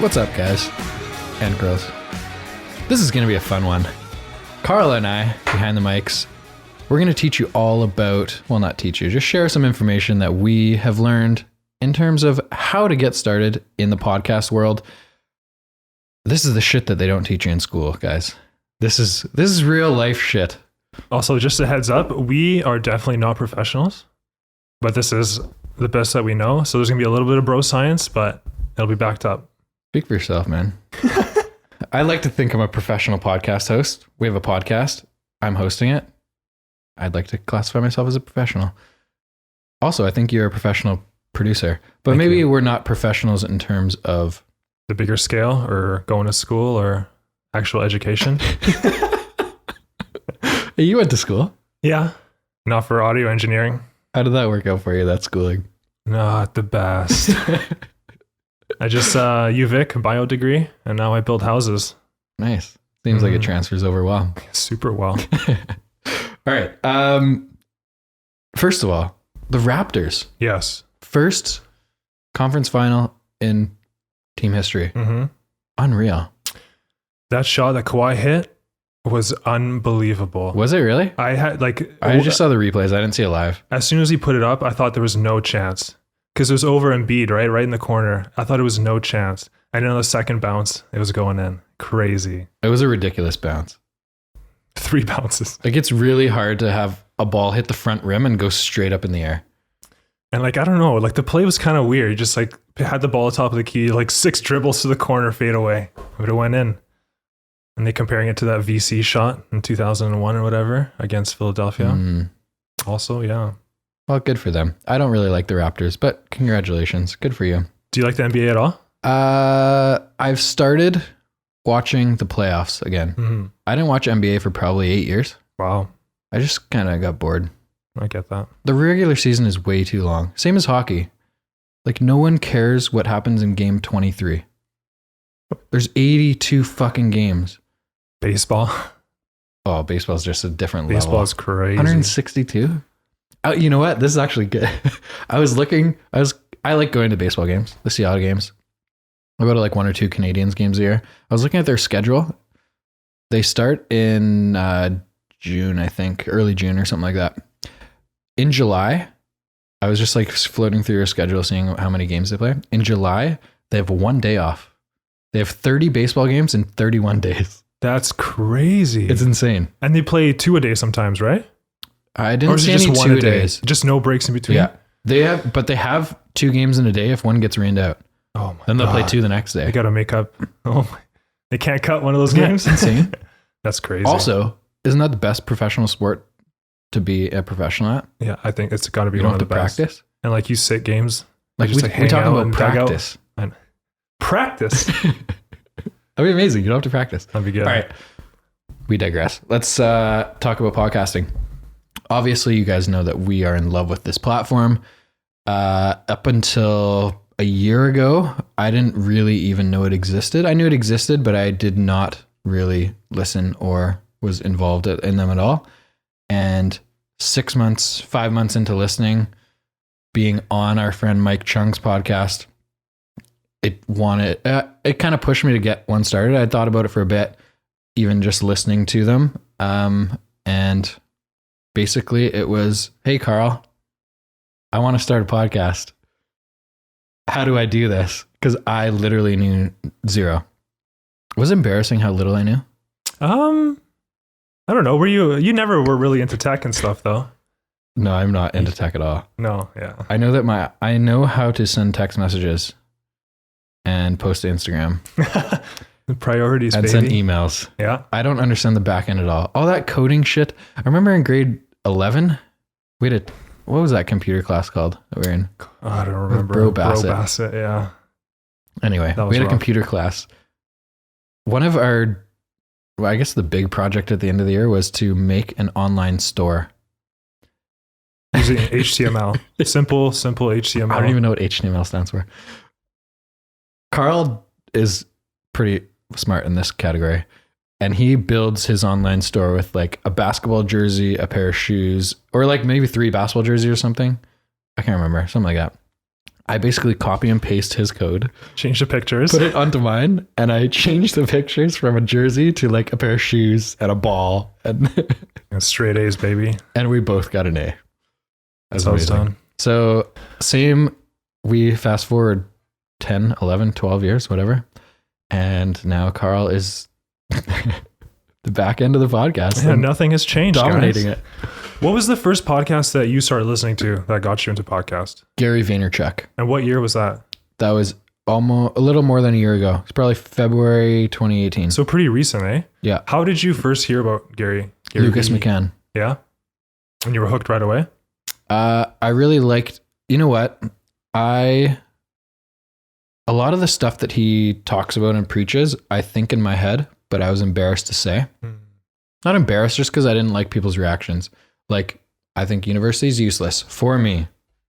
What's up, guys and girls? This is going to be a fun one. Karol and I, behind the mics, we're going to teach you all about, well, not teach you, just share some information that we have learned in terms of how to get started in the podcast world. This is the shit that they don't teach you in school, guys. This is real life shit. Also, just a heads up, we are definitely not professionals, but this is the best that we know. So there's going to be a little bit of bro science, but it'll be backed up. Speak for yourself, man. I like to think I'm a professional podcast host. We have a podcast. I'm hosting it. I'd like to classify myself as a professional. Also, I think you're a professional producer, but maybe we're not professionals in terms of the bigger scale or going to school or actual education. You went to school? Yeah. Not for audio engineering. How did that work out for you, that schooling? Not the best. I just UVic bio degree, and now I build houses. Nice. Seems like it transfers over well. Super well. All right. First of all, the Raptors. Yes. First conference final in team history. Mm-hmm. Unreal. That shot that Kawhi hit was unbelievable. Was it really? I just saw the replays. I didn't see it live. As soon as he put it up, I thought there was no chance. Because it was over Embiid, right in the corner. I thought it was no chance. And then on the second bounce, it was going in. Crazy. It was a ridiculous bounce. 3 bounces. Like, it's really hard to have a ball hit the front rim and go straight up in the air. And I don't know, the play was kind of weird. He just had the ball at the top of the key, 6 dribbles to the corner, fade away. But it went in. And they comparing it to that VC shot in 2001 or whatever against Philadelphia. Also, yeah. Well, good for them. I don't really like the Raptors, but congratulations. Good for you. Do you like the NBA at all? I've started watching the playoffs again. Mm-hmm. I didn't watch NBA for probably 8 years. Wow. I just kind of got bored. I get that. The regular season is way too long. Same as hockey. No one cares what happens in game 23. There's 82 fucking games. Baseball. Oh, baseball's just a different level. Baseball's crazy. 162? You know what? This is actually good. I like going to baseball games, the Seattle games. I go to 1 or 2 Canadians games a year. I was looking at their schedule. They start in June, I think, early June or something like that. In July, I was just floating through your schedule, seeing how many games they play. In July, they have 1 day off. They have 30 baseball games in 31 days. That's crazy. It's insane. And they play 2 a day sometimes, right? I didn't see any 2 a days. Just no breaks in between? Yeah. They have 2 games in a day if one gets rained out. Oh my God. Then they'll play 2 the next day. They got to make up. Oh my. They can't cut one of those games? Insane. That's crazy. Also, isn't that the best professional sport to be a professional at? Yeah, I think it's got to be you one don't of the have best. to practice? And you sit games. We talk about practice. Practice? That'd be amazing. You don't have to practice. That'd be good. All right. We digress. Let's talk about podcasting. Obviously, you guys know that we are in love with this platform. Up until a year ago, I didn't really even know it existed. I knew it existed, but I did not really listen or was involved in them at all. And 5 months into listening, being on our friend Mike Chung's podcast, it kind of pushed me to get one started. I thought about it for a bit, even just listening to them. And basically it was, hey, Karol, I want to start a podcast. How do I do this? Because I literally knew zero. It was embarrassing how little I knew. I don't know. You never were really into tech and stuff though? No, I'm not into tech at all. No, yeah. I know how to send text messages and post to Instagram. The priorities, and baby. send emails. Yeah. I don't understand the back end at all. All that coding shit. I remember in grade 11, we had what was that computer class called that we were in? Oh, I don't remember. Bro Bassett. Bro Bassett, yeah. Anyway, we had a computer class. One of our, I guess the big project at the end of the year was to make an online store. Using HTML. Simple HTML. I don't even know what HTML stands for. Karol is pretty smart in this category. And he builds his online store with a basketball jersey, a pair of shoes, or maybe 3 basketball jerseys or something. I can't remember. Something like that. I basically copy and paste his code, Change the pictures. put it onto mine, and I changed the pictures from a jersey to like a pair of shoes and a ball, and Straight A's, baby. and we both got an A. That's how it's done. So same, we fast forward 10, 11, 12 years, whatever. And now Karol is the back end of the podcast. Yeah, nothing has changed, dominating guys. it. What was the first podcast that you started listening to that got you into podcast? Gary Vaynerchuk. And what year was that? That was almost a little more than a year ago. It's probably February 2018. So pretty recent, eh? Yeah. How did you first hear about Gary Lucas V? McCann. Yeah? And you were hooked right away? I really liked, you know what? A lot of the stuff that he talks about and preaches, I think in my head, but I was embarrassed to say. Not embarrassed just because I didn't like people's reactions. Like, I think university is useless. For me,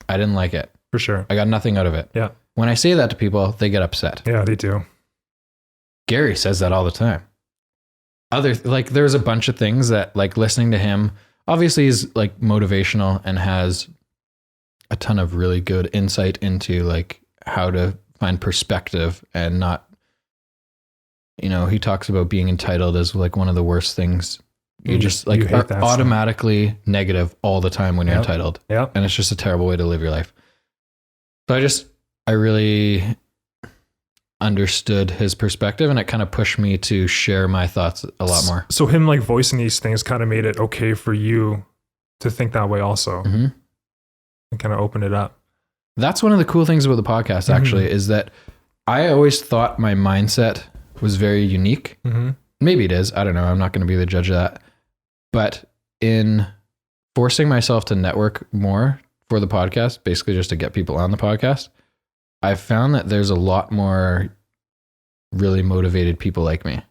I didn't like it. For sure. I got nothing out of it. Yeah. When I say that to people, they get upset. Yeah, they do. Gary says that all the time. There's a bunch of things that, like, listening to him, obviously he's like motivational and has a ton of really good insight into like how to find perspective and not, he talks about being entitled as like one of the worst things. You just like hate are automatically negative all the time when you're entitled. Yeah. And it's just a terrible way to live your life. So I really understood his perspective, and it kind of pushed me to share my thoughts a lot more. So him like voicing these things kind of made it okay for you to think that way also. Mm-hmm. And kind of opened it up. That's one of the cool things about the podcast, actually, is that I always thought my mindset was very unique. Mm-hmm. Maybe it is. I don't know. I'm not going to be the judge of that. But in forcing myself to network more for the podcast, basically just to get people on the podcast, I've found that there's a lot more really motivated people like me,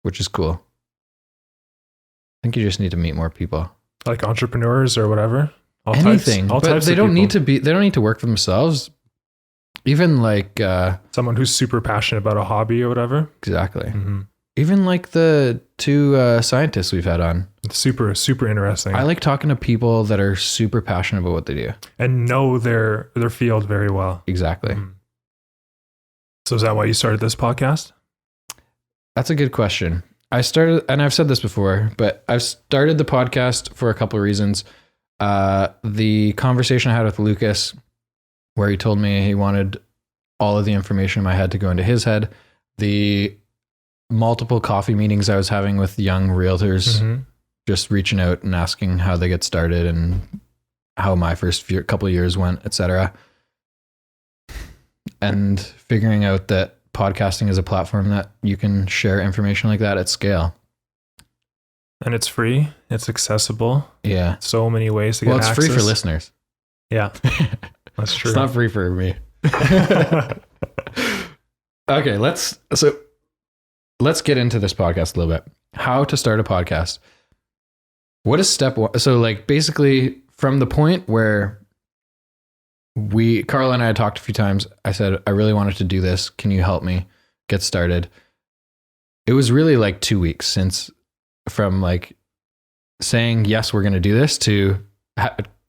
which is cool. I think you just need to meet more people. Like entrepreneurs or whatever. Anything. But they don't need to work for themselves. Even like someone who's super passionate about a hobby or whatever. Exactly. Mm-hmm. Even like the two scientists we've had on. It's super, super interesting. I like talking to people that are super passionate about what they do. And know their field very well. Exactly. Mm-hmm. So is that why you started this podcast? That's a good question. I started, and I've said this before, but I've started the podcast for a couple of reasons. The conversation I had with Lucas, where he told me he wanted all of the information in my head to go into his head. The multiple coffee meetings I was having with young realtors, just reaching out and asking how they get started and how my first couple of years went, etc. And figuring out that podcasting is a platform that you can share information like that at scale. And it's free. It's accessible. Yeah. So many ways to get access. Well, it's free for listeners. Yeah. That's true. It's not free for me. Okay, let's get into this podcast a little bit. How to start a podcast. What is step one? So like basically from the point where Karol and I had talked a few times, I said, I really wanted to do this. Can you help me get started? It was really like 2 weeks from like saying, yes, we're going to do this to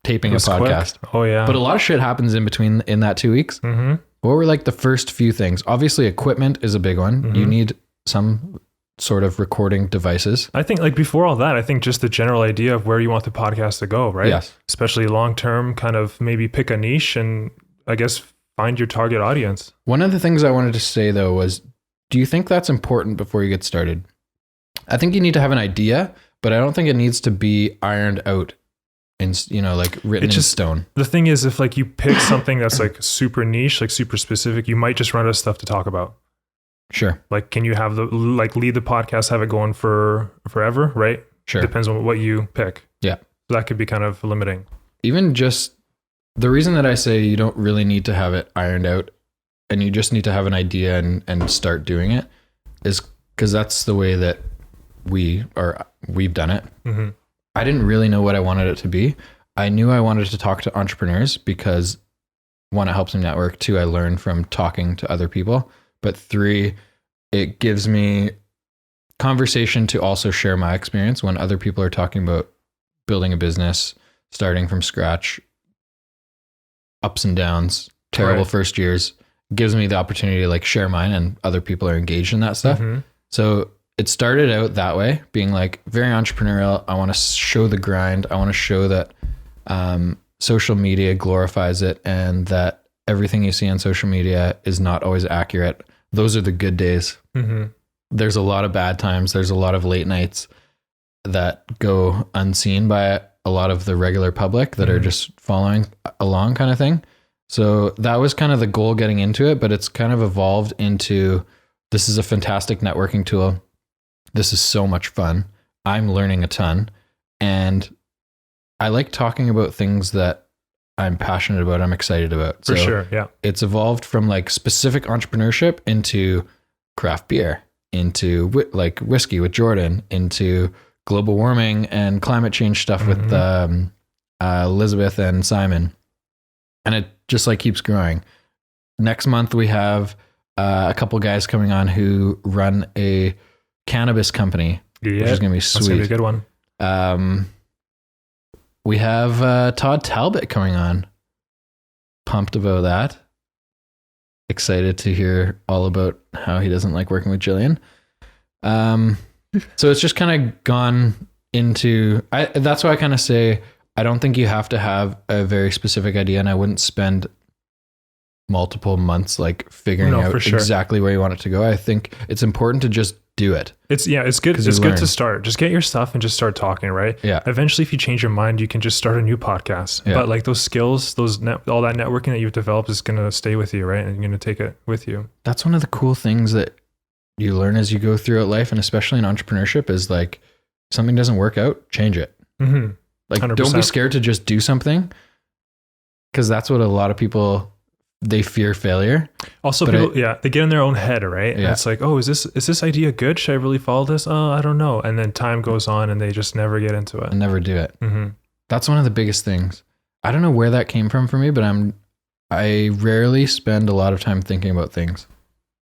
taping a podcast. Quick. Oh yeah. But a lot of shit happens in between in that 2 weeks. Mm-hmm. What were like the first few things? Obviously equipment is a big one. Mm-hmm. You need some sort of recording devices. I think like before all that, I think just the general idea of where you want the podcast to go, right? Yes. Especially long-term, kind of maybe pick a niche and I guess find your target audience. One of the things I wanted to say though was, do you think that's important before you get started? I think you need to have an idea, but I don't think it needs to be ironed out in, like written in stone. The thing is, if like you pick something that's like super niche, like super specific, you might just run out of stuff to talk about. Sure. Like, can you have lead the podcast, have it going for forever, right? Sure. Depends on what you pick. Yeah. So that could be kind of limiting. Even just the reason that I say you don't really need to have it ironed out and you just need to have an idea and start doing it is because that's the way that we've done it. Mm-hmm. I didn't really know what I wanted it to be. I knew I wanted to talk to entrepreneurs because 1, it helps me network. 2, I learn from talking to other people. But 3, it gives me conversation to also share my experience when other people are talking about building a business, starting from scratch, ups and downs, terrible Right. first years, gives me the opportunity to like share mine, and other people are engaged in that stuff. Mhm. So it started out that way, being like very entrepreneurial. I want to show the grind. I want to show that social media glorifies it, and that everything you see on social media is not always accurate. Those are the good days. Mhm. There's a lot of bad times. There's a lot of late nights that go unseen by a lot of the regular public that are just following along, kind of thing. So that was kind of the goal getting into it, but it's kind of evolved into, this is a fantastic networking tool. This is so much fun. I'm learning a ton, and I like talking about things that I'm passionate about, I'm excited about. For sure. Yeah. It's evolved from like specific entrepreneurship into craft beer, into like whiskey with Jordan, into global warming and climate change stuff with Elizabeth and Simon. And it just like keeps growing. Next month we have a couple guys coming on who run a cannabis company, which is going to be sweet. That's going to be a good one. We have Todd Talbot coming on. Pumped about that. Excited to hear all about how he doesn't like working with Jillian. So it's just kind of gone into, that's why I kind of say, I don't think you have to have a very specific idea, and I wouldn't spend multiple months like figuring out exactly where you want it to go. I think it's important to just do it. It's good. It's good to start. Just get your stuff and just start talking, right? Yeah. Eventually, if you change your mind, you can just start a new podcast. Yeah. But like those skills, all that networking that you've developed is going to stay with you, right? And you're going to take it with you. That's one of the cool things that you learn as you go throughout life, and especially in entrepreneurship, is like, something doesn't work out, change it. Mm-hmm. Like, 100%. Don't be scared to just do something, because that's what a lot of people, they fear failure. Also, people, they get in their own head, right? And Yeah. it's like, oh, is this idea good? Should I really follow this? Oh, I don't know. And then time goes on, and they just never get into it. And never do it. Mm-hmm. That's one of the biggest things. I don't know where that came from for me, but I rarely spend a lot of time thinking about things.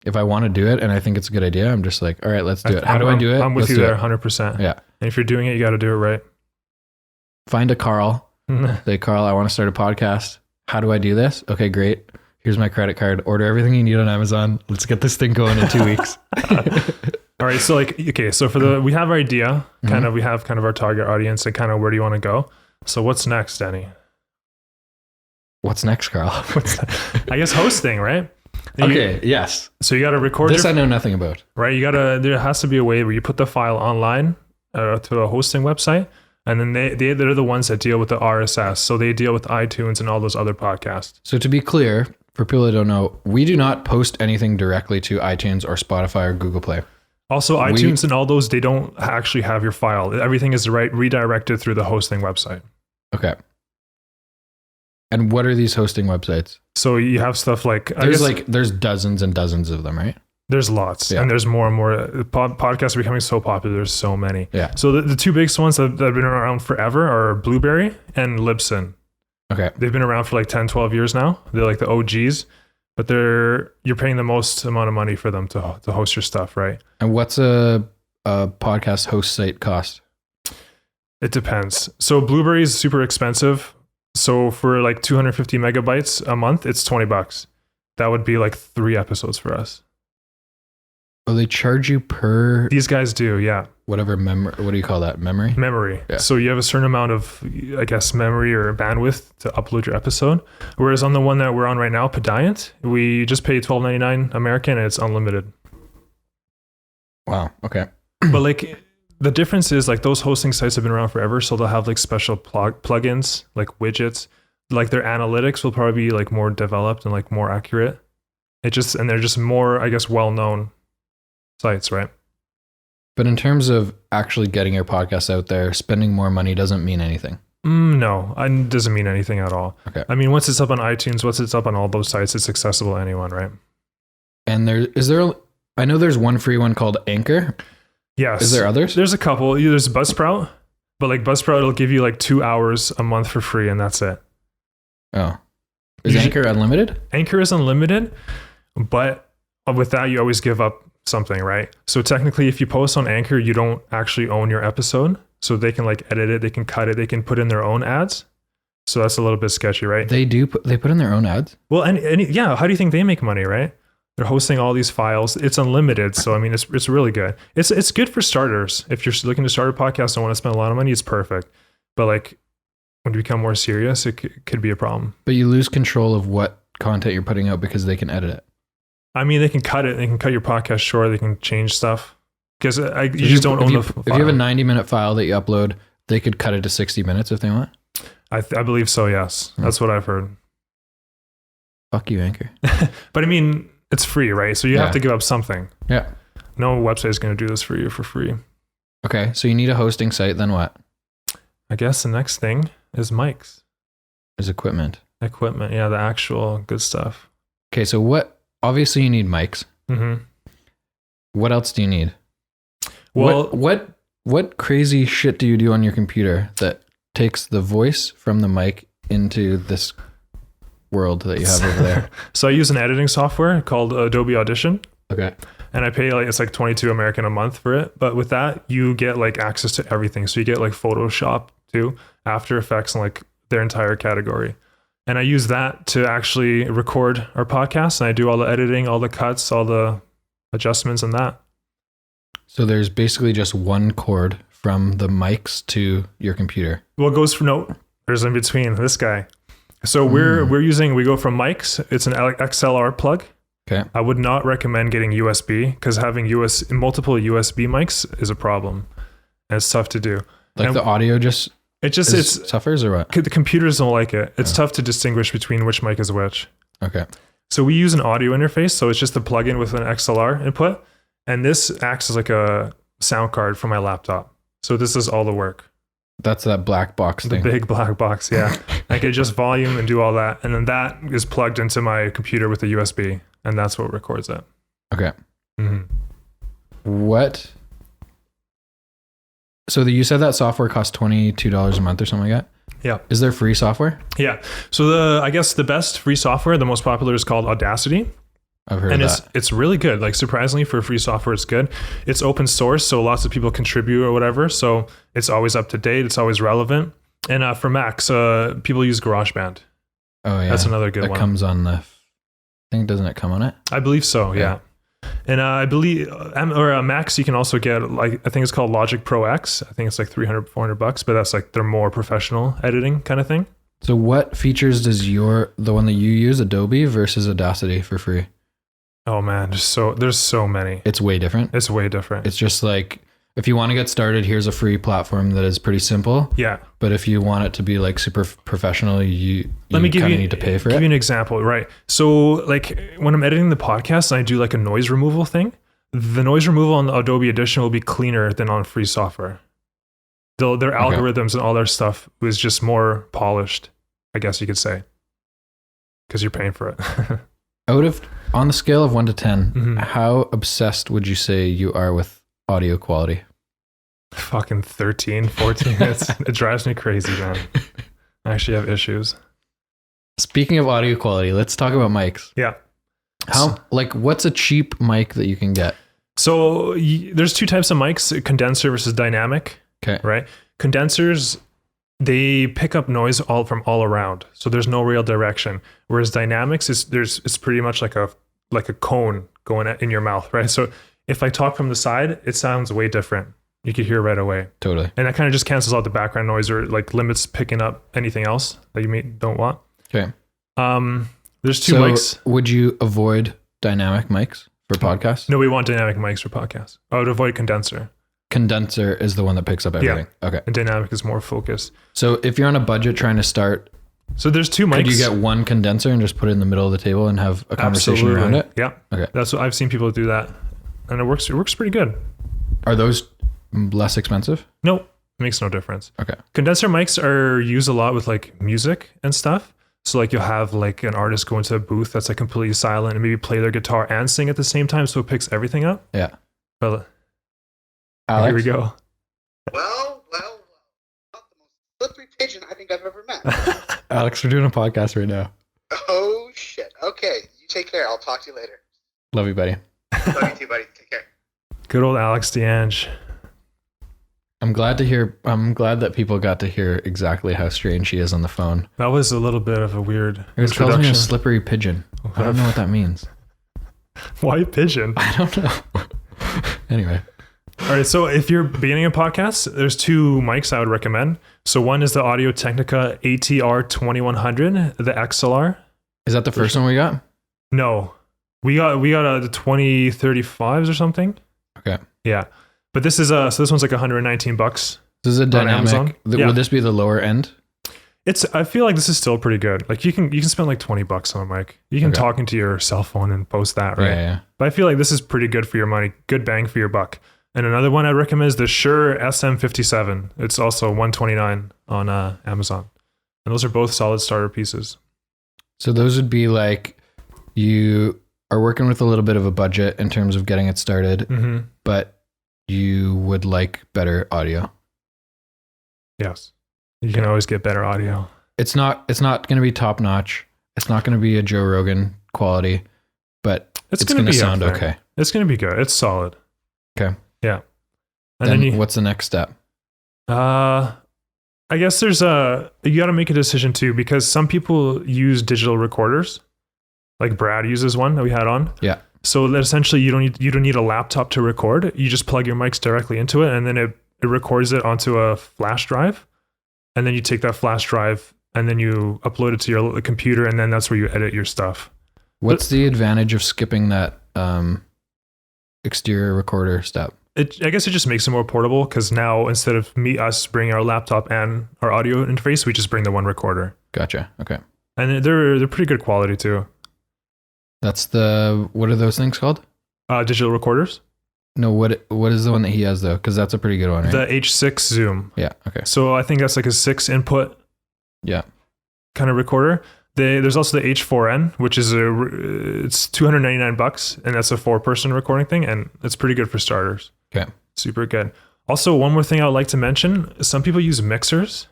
If I want to do it and I think it's a good idea, I'm just like, all right, let's do it. How do I do it? I'm with Let's you do there it. 100%. Yeah. And if you're doing it, you got to do it right. Find a Karl. Say, Karl, I want to start a podcast. How do I do this? Okay, great. Here's my credit card. Order everything you need on Amazon. Let's get this thing going in 2 weeks. All right. So so we have our idea, we have kind of our target audience, and kind of where do you want to go? So what's next, Denny? What's next, Karl? I guess hosting, right? Yes. So you got to record this. I know nothing about. Right. There has to be a way where you put the file online to a hosting website, and then they're the ones that deal with the RSS. So they deal with iTunes and all those other podcasts. So to be clear, for people that don't know, we do not post anything directly to iTunes or Spotify or Google Play. Also, iTunes and all those, they don't actually have your file. Everything is redirected through the hosting website. Okay. And what are these hosting websites? So you have stuff like... There's dozens and dozens of them, right? There's lots. Yeah. And there's more and more. Podcasts are becoming so popular. There's so many. Yeah. So the two biggest ones that have been around forever are Blueberry and Libsyn. Okay. They've been around for like 10, 12 years now. They're like the OGs, but you're paying the most amount of money for them to host your stuff, right? And what's a podcast host site cost? It depends. So Blueberry is super expensive. So for like 250 megabytes a month, it's $20. That would be like 3 episodes for us. Oh, they charge you per... These guys do, yeah. Whatever memory... What do you call that? Memory? Memory. Yeah. So you have a certain amount of, I guess, memory or bandwidth to upload your episode. Whereas on the one that we're on right now, Pediant, we just pay $12.99 American, and it's unlimited. Wow. Okay. But like... The difference is like those hosting sites have been around forever, so they'll have like special plugins, like widgets. Like their analytics will probably be like more developed and like more accurate. And they're just more, I guess, well-known sites, right? But in terms of actually getting your podcast out there, spending more money doesn't mean anything. No, it doesn't mean anything at all. Okay. I mean, once it's up on iTunes, once it's up on all those sites, it's accessible to anyone, right? And I know there's one free one called Anchor. Yes. Is there others? There's a couple. There's Buzzsprout, but like Buzzsprout, it'll give you like 2 hours a month for free, and that's it. Oh. Is Anchor unlimited? Anchor is unlimited, but with that, you always give up something, right? So technically, if you post on Anchor, you don't actually own your episode. So they can like edit it, they can cut it, they can put in their own ads. So that's a little bit sketchy, right? They put in their own ads? Well, and yeah, how do you think they make money, right? They're hosting all these files. It's unlimited, so I mean, it's really good. It's good for starters. If you're looking to start a podcast and want to spend a lot of money, it's perfect. But like when you become more serious, it could be a problem. But you lose control of what content you're putting out because they can edit it. I mean, they can cut it. They can cut your podcast short. They can change stuff because you just don't own the file. If you have a 90-minute file that you upload, they could cut it to 60 minutes if they want. I believe so. Yes, that's what I've heard. Fuck you, Anchor. But I mean, it's free, right? So you have to give up something. Yeah. No website is going to do this for you for free. Okay, so you need a hosting site. Then what? I guess the next thing is mics. Is equipment. Equipment, yeah, the actual good stuff. Okay, so what? Obviously, you need mics. Mm-hmm. What else do you need? Well, what crazy shit do you do on your computer that takes the voice from the mic into this world that you have over there? So I use an editing software called Adobe Audition. Okay. And I pay it's like 22 American a month for it. But with that, you get like access to everything. So you get like Photoshop too, After Effects, and like their entire category. And I use that to actually record our podcast. And I do all the editing, all the cuts, all the adjustments and that. So there's basically just one cord from the mics to your computer. Well, it goes from, there's in between this guy. So we go from mics. It's an XLR plug. Okay. I would not recommend getting USB because having multiple USB mics is a problem. And it's tough to do. Like the audio it suffers or what? The computers don't like it. It's tough to distinguish between which mic is which. Okay. So we use an audio interface. So it's just a plug-in with an XLR input. And this acts as like a sound card for my laptop. So this is all the work. That's that black box thing. The big black box, yeah. I can adjust volume and do all that. And then that is plugged into my computer with a USB. And that's what records it. Okay. Mm-hmm. What? So you said that software costs $22 a month or something like that? Yeah. Is there free software? Yeah. So I guess the best free software, the most popular, is called Audacity. I've heard of that. It's really good. Like surprisingly for free software, it's good. It's open source, so lots of people contribute or whatever. So it's always up to date. It's always relevant. And for Macs, people use GarageBand. Oh yeah, that's another good one. That comes on the thing, doesn't it come on it? I believe so. Yeah. And I believe, Macs, you can also get like I think it's called Logic Pro X. I think it's like $300-$400, but that's like their more professional editing kind of thing. So what features does the one that you use, Adobe versus Audacity, for free? Oh man, there's so many. It's way different. It's way different. It's just like, if you want to get started, here's a free platform that is pretty simple. Yeah. But if you want it to be like super professional, you kind of need to pay for it. Give you an example, right? So like when I'm editing the podcast and I do like a noise removal thing, the noise removal on the Adobe Audition will be cleaner than on free software. Their algorithms and all their stuff is just more polished, I guess you could say, because you're paying for it. On the scale of 1 to 10, how obsessed would you say you are with audio quality? Fucking 13, 14. It drives me crazy, man. I actually have issues. Speaking of audio quality, let's talk about mics. Yeah. What's a cheap mic that you can get? So there's two types of mics, condenser versus dynamic. Okay. Right? Condensers, they pick up noise from all around. So there's no real direction. Whereas dynamics it's pretty much like a cone going in your mouth, right? So if I talk from the side, it sounds way different. You can hear right away. Totally. And that kind of just cancels out the background noise or like limits picking up anything else that you don't want. Okay. There's two mics. Would you avoid dynamic mics for podcasts? No, we want dynamic mics for podcasts. I would avoid condenser. Condenser is the one that picks up everything. Yeah. Okay. And dynamic is more focused. So if you're on a budget trying to start, so there's two mics. Could you get one condenser and just put it in the middle of the table and have a conversation around it? Yeah. Okay. That's what I've seen people do that. And it works pretty good. Are those less expensive? No, it makes no difference. Okay. Condenser mics are used a lot with like music and stuff. So like you'll have like an artist go into a booth that's like completely silent and maybe play their guitar and sing at the same time, so it picks everything up. Yeah. But Alex? Here we go. Well, not the most slippery pigeon I think I've ever met. Alex, we're doing a podcast right now. Oh shit. Okay, you take care. I'll talk to you later. Love you, buddy. Love you too, buddy. Take care. Good old Alex DeAnge. I'm glad that people got to hear exactly how strange she is on the phone. That was a little bit of a weird It was calling me a introduction. slippery pigeon. I don't know what that means. Why pigeon? I don't know. Anyway. All right, so if you're beginning a podcast, there's two mics I would recommend. So one is the Audio Technica ATR 2100, the XLR. Is that the first one we got? No, we got the 2035s or something. Okay. Yeah, but this is so this one's like $119. This is a Amazon? dynamic. Yeah. Would this be the lower end? I feel like this is still pretty good. Like you can spend like $20 on a mic. You can talk into your cell phone and post that, right? Yeah. But I feel like this is pretty good for your money. Good bang for your buck. And another one I'd recommend is the Shure SM57. It's also $129 on Amazon. And those are both solid starter pieces. So those would be like you are working with a little bit of a budget in terms of getting it started, but you would like better audio. Yes. You can always get better audio. It's not going to be top notch. It's not going to be a Joe Rogan quality, but it's going to sound okay. It's going to be good. It's solid. Okay. Yeah. And then what's the next step? I guess you got to make a decision too, because some people use digital recorders. Like Brad uses one that we had on. Yeah. So that essentially you don't need a laptop to record. You just plug your mics directly into it, and then it records it onto a flash drive. And then you take that flash drive and then you upload it to your computer, and then that's where you edit your stuff. What's the advantage of skipping that exterior recorder step? I guess it just makes it more portable, because now instead of us bringing our laptop and our audio interface, we just bring the one recorder. Gotcha. Okay. And they're pretty good quality too. That's what are those things called? Digital recorders. No, what is the one that he has though? Because that's a pretty good one, right? The H6 Zoom. Yeah. Okay. So I think that's like a 6 input. Yeah. Kind of recorder. There's also the H4n, which is it's $299, and that's a 4-person recording thing, and it's pretty good for starters. Okay. Super good. Also, one more thing I would like to mention: some people use mixers,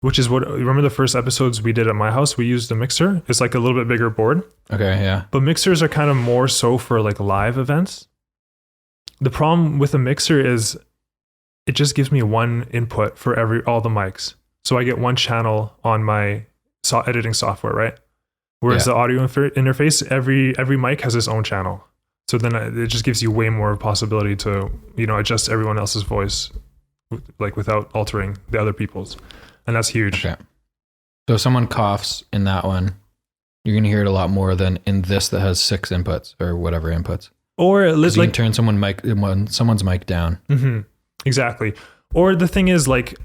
which is remember the first episodes we did at my house. We used a mixer. It's like a little bit bigger board. Okay. Yeah. But mixers are kind of more so for like live events. The problem with a mixer is it just gives me one input for all the mics. So I get one channel on my editing software, right? Whereas the audio interface, every mic has its own channel. So then it just gives you way more possibility to, adjust everyone else's voice, like without altering the other people's. And that's huge. Okay. So if someone coughs in that one, you're going to hear it a lot more than in this that has 6 inputs or whatever inputs. Or you can turn someone's mic down. Mm-hmm. Exactly. Or the thing is, like,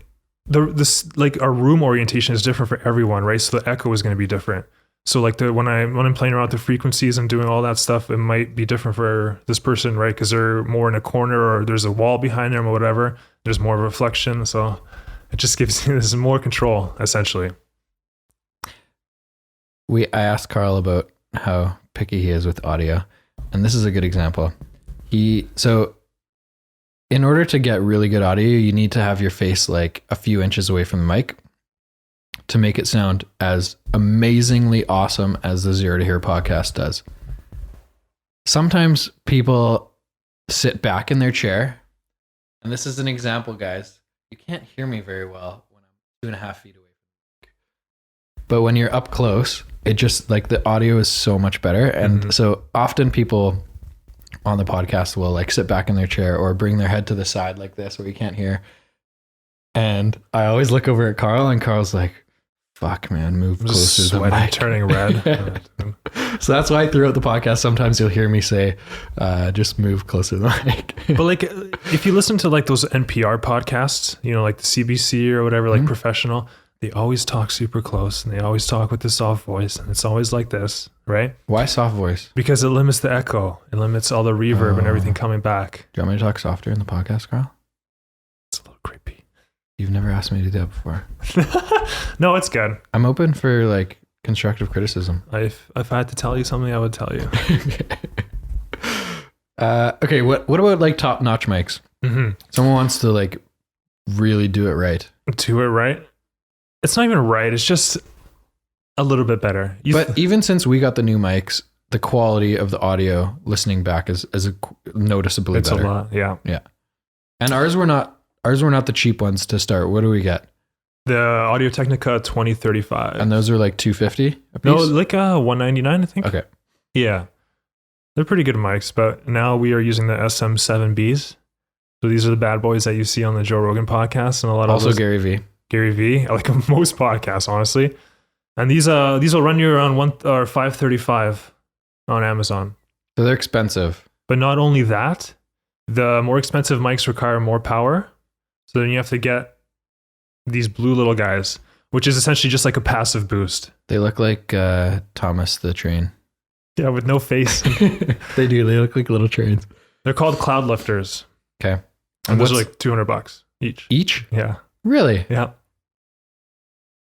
our room orientation is different for everyone, right? So the echo is going to be different. So like when I'm playing around with the frequencies and doing all that stuff, it might be different for this person, right? Because they're more in a corner, or there's a wall behind them or whatever. There's more reflection, so it just gives you this more control, essentially. I asked Karol about how picky he is with audio, and this is a good example. So in order to get really good audio, you need to have your face like a few inches away from the mic to make it sound as amazingly awesome as the Zero to Hero podcast does. Sometimes people sit back in their chair, and this is an example, guys. You can't hear me very well when I'm 2.5 feet away from the mic. But when you're up close, it just like the audio is so much better. And so often people on the podcast will like sit back in their chair or bring their head to the side like this where you can't hear. And I always look over at Karol, and Carl's like, fuck, man, move closer to the mic. Turning red. So that's why throughout the podcast, sometimes you'll hear me say, just move closer to the mic. But like, if you listen to like those NPR podcasts, like the CBC or whatever, like professional, they always talk super close, and they always talk with the soft voice, and it's always like this, right? Why soft voice? Because it limits the echo. It limits all the reverb and everything coming back. Do you want me to talk softer in the podcast, Karol? It's a little creepy. You've never asked me to do that before. No, it's good. I'm open for like constructive criticism. If I had to tell you something, I would tell you. Okay, what about like top-notch mics? Someone wants to like really do it right. Do it right? It's not even right. It's just a little bit better. But even since we got the new mics, the quality of the audio listening back is noticeably better. It's a lot, yeah. Yeah. And ours were not Ours were not the cheap ones to start. What do we get? The Audio Technica 2035. And those are like $250 a piece? No, like $199, I think. Okay. Yeah. They're pretty good mics, but now we are using the SM7Bs. So these are the bad boys that you see on the Joe Rogan podcast and a lot of Also those, Gary V. Gary V, like most podcasts, honestly. And these will run you around $535 on Amazon. So they're expensive. But not only that, the more expensive mics require more power. So then you have to get these blue little guys, which is essentially just like a passive boost. They look like Thomas the Train. Yeah, with no face. They do. They look like little trains. They're called cloud lifters. Okay. And those are like $200 each. Each? Yeah. Really? Yeah.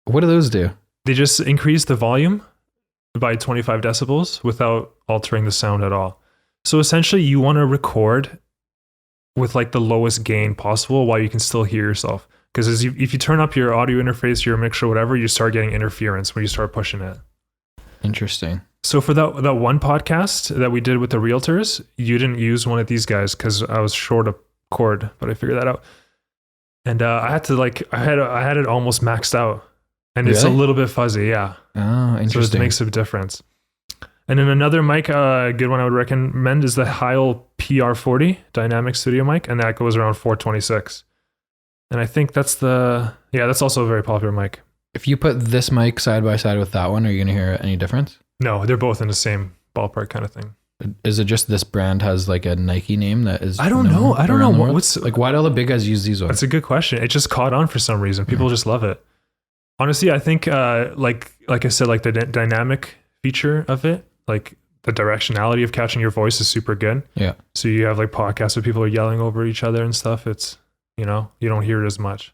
What do those do? They just increase the volume by 25 decibels without altering the sound at all. So essentially you want to record with like the lowest gain possible while you can still hear yourself. Because if you turn up your audio interface, your mixer, whatever, you start getting interference when you start pushing it. Interesting. So for that one podcast that we did with the realtors, you didn't use one of these guys because I was short of cord, but I figured that out. And I had to I had it almost maxed out, and it's a Really? little bit fuzzy. Yeah. Oh, So interesting. it makes a difference. And then another mic, good one I would recommend is the Heil PR40 dynamic studio mic, and that goes around $426. And I think that's also a very popular mic. If you put this mic side by side with that one, are you going to hear any difference? No, they're both in the same ballpark kind of thing. Is it just this brand has like a Nike name that is? I don't know. I don't know what's like. Why do all the big guys use these ones? That's a good question. It just caught on for some reason. People just love it. Honestly, I think like I said, like the dynamic feature of it, like the directionality of catching your voice is super good. Yeah. So you have like podcasts where people are yelling over each other and stuff. It's, you don't hear it as much.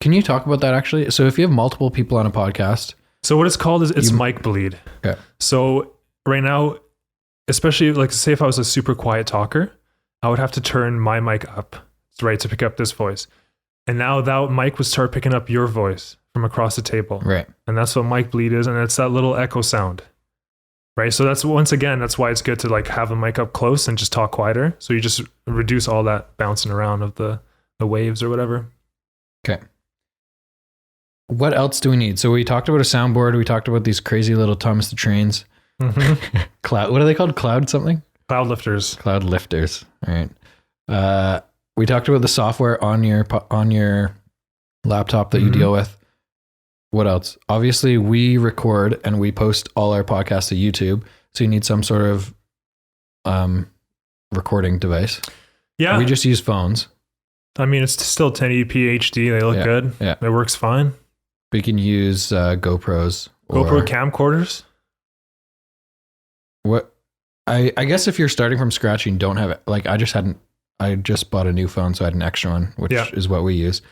Can you talk about that actually? So if you have multiple people on a podcast, so what it's called is it's mic bleed. Okay. So right now, especially like say if I was a super quiet talker, I would have to turn my mic up, right, to pick up this voice. And now that mic would start picking up your voice from across the table. right? And that's what mic bleed is. And it's that little echo sound, right? So that's why it's good to like have a mic up close and just talk quieter. So you just reduce all that bouncing around of the waves or whatever. Okay. What else do we need? So we talked about a soundboard. We talked about these crazy little Thomas the Trains. Cloud. What are they called? Cloud something? Cloud lifters. Cloud lifters. All right. We talked about the software on your laptop that you deal with. What else? Obviously, we record and we post all our podcasts to YouTube. So you need some sort of recording device. Yeah. We just use phones. I mean, it's still 1080p HD. They look good. Yeah. It works fine. We can use GoPros. GoPro camcorders. What? I guess if you're starting from scratch and you don't have it, like I just bought a new phone, so I had an extra one, which is what we use.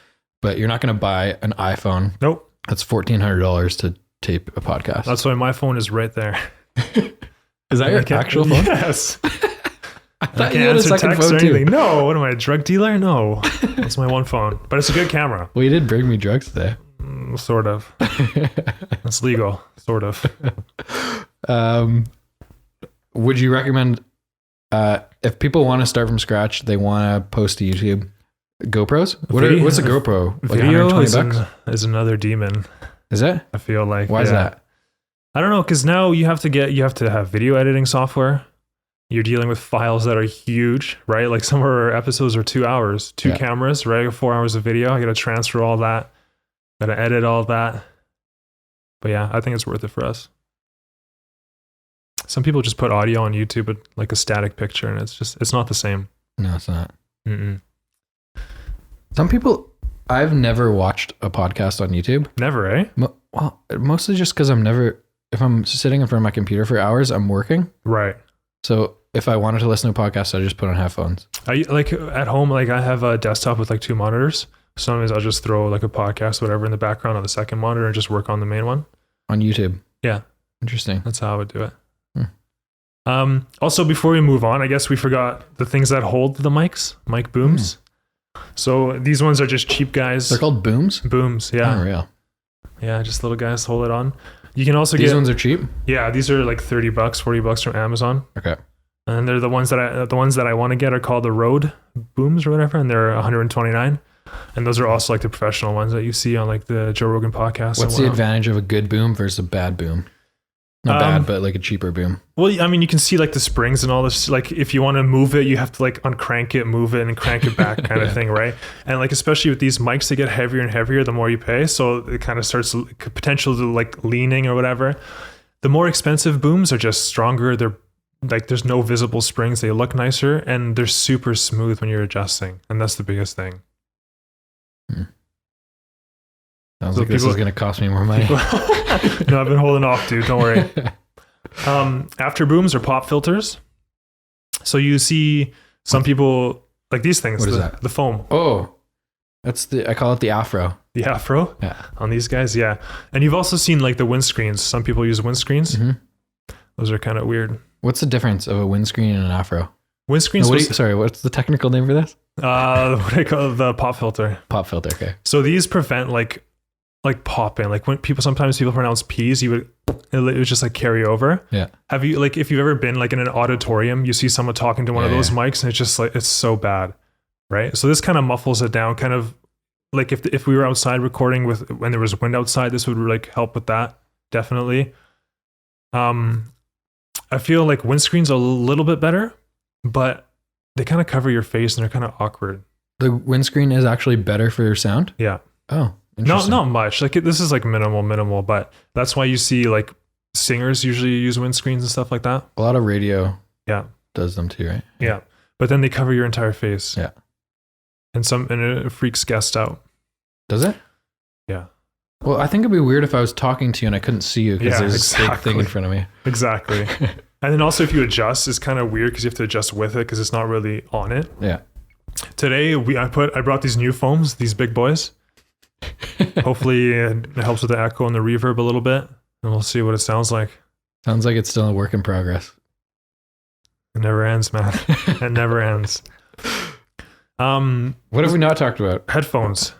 But you're not going to buy an iPhone. Nope. That's $1,400 to tape a podcast. That's why my phone is right there. Is that your actual phone? Yes. I I thought can't you had a answer second text phone or too. anything. No, what am I, a drug dealer? No, that's my one phone. But it's a good camera. Well, you did bring me drugs today. Sort of. It's legal, sort of. Would you recommend if people want to start from scratch, they want to post to YouTube, GoPros? What's a GoPro? Like Video $120? is another demon. Is it? I feel like. Why is that? I don't know, because now you have to have video editing software. You're dealing with files that are huge, right? Like some of our episodes are 2 hours, two cameras, right? 4 hours of video. I got to transfer all that. Got to edit all that. But yeah, I think it's worth it for us. Some people just put audio on YouTube, but like a static picture, and it's not the same. No, it's not. Mm-mm. Some people, I've never watched a podcast on YouTube. Never, eh? Well, mostly just because if I'm sitting in front of my computer for hours, I'm working. Right. So if I wanted to listen to a podcast, I just put on headphones. I like at home, like I have a desktop with like 2 monitors. Sometimes I'll just throw like a podcast, whatever, in the background on the second monitor and just work on the main one. On YouTube. Yeah. Interesting. That's how I would do it. Also, before we move on, I guess we forgot the things that hold the mics, mic booms. So these ones are just cheap guys. They're called booms? Booms, yeah. Oh, real. Yeah, just little guys hold it on. You can also These ones are cheap? Yeah, these are like $30, $40 from Amazon. Okay. And they're the ones that I want to get are called the Rode booms or whatever, and they're 129. And those are also like the professional ones that you see on like the Joe Rogan podcast. What's the advantage of a good boom versus a bad boom? Not bad, but like a cheaper boom. Well, I mean, you can see like the springs and all this. Like if you want to move it, you have to like uncrank it, move it, and crank it back, kind of thing, right? And like especially with these mics, they get heavier and heavier the more you pay, so it kind of starts potential to like leaning or whatever. The more expensive booms are just stronger. They're like there's no visible springs. They look nicer and they're super smooth when you're adjusting, and that's the biggest thing. Sounds like this is going to cost me more money. No, I've been holding off, dude. Don't worry. After booms are pop filters. So you see some people like these things. What is that? The foam. Oh, I call it the afro. The afro? Yeah. On these guys, yeah. And you've also seen like the windscreens. Some people use windscreens. Mm-hmm. Those are kind of weird. What's the difference of a windscreen and an afro? Windscreens. What's the technical name for this? What I call the pop filter. Pop filter. Okay. So these prevent like popping. Like when sometimes people pronounce P's, it would just like carry over. Yeah. Have you like if you've ever been like in an auditorium, you see someone talking to one of those mics and it's just like it's so bad, right? So this kind of muffles it down. Kind of like if we were outside recording when there was wind outside, this would like help with that definitely. I feel like windscreens are a little bit better, but they kind of cover your face and they're kind of awkward. The windscreen is actually better for your sound? Yeah. Oh, not much. Like this is like minimal, but that's why you see like singers usually use windscreens and stuff like that. A lot of radio does them too, right? Yeah. But then they cover your entire face. Yeah. And it freaks guests out. Does it? Yeah. Well, I think it'd be weird if I was talking to you and I couldn't see you because there's a big thing in front of me. Exactly. And then also if you adjust, it's kind of weird because you have to adjust with it because it's not really on it. Yeah. Today I brought these new foams, these big boys. Hopefully it helps with the echo and the reverb a little bit, and we'll see what it sounds like. Sounds like it's still a work in progress. It never ends, man. It never ends. What have we not talked about? Headphones.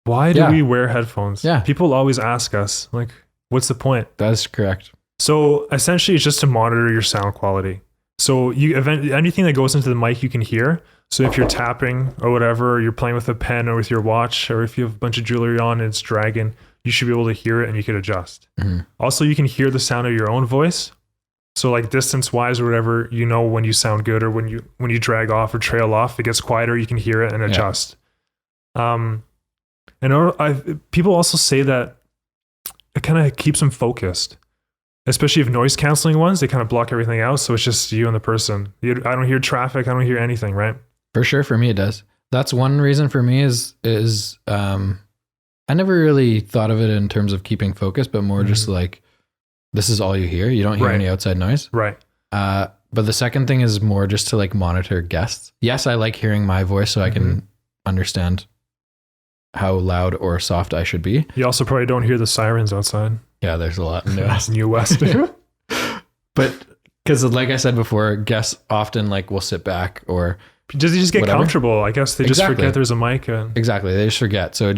Why do we wear headphones? Yeah. People always ask us, like, what's the point? That is correct. So essentially it's just to monitor your sound quality. So anything that goes into the mic you can hear. So if you're tapping or whatever, or you're playing with a pen or with your watch, or if you have a bunch of jewelry on and it's dragging, you should be able to hear it and you could adjust. Mm-hmm. Also, you can hear the sound of your own voice. So like distance wise or whatever, you know when you sound good or when you drag off or trail off, it gets quieter, you can hear it and adjust. People also say that it kind of keeps them focused. Especially if noise canceling ones, they kind of block everything out. So it's just you and the person. I don't hear traffic. I don't hear anything, right? For sure. For me, it does. That's one reason for me is I never really thought of it in terms of keeping focus, but more just like, this is all you hear. You don't hear any outside noise. Right. But the second thing is more just to like monitor guests. Yes, I like hearing my voice so I can understand how loud or soft I should be. You also probably don't hear the sirens outside. Yeah, there's a lot in New West. But because like I said before, guests often like will sit back or does he just get comfortable? I guess they just forget there's a mic. Exactly. They just forget. So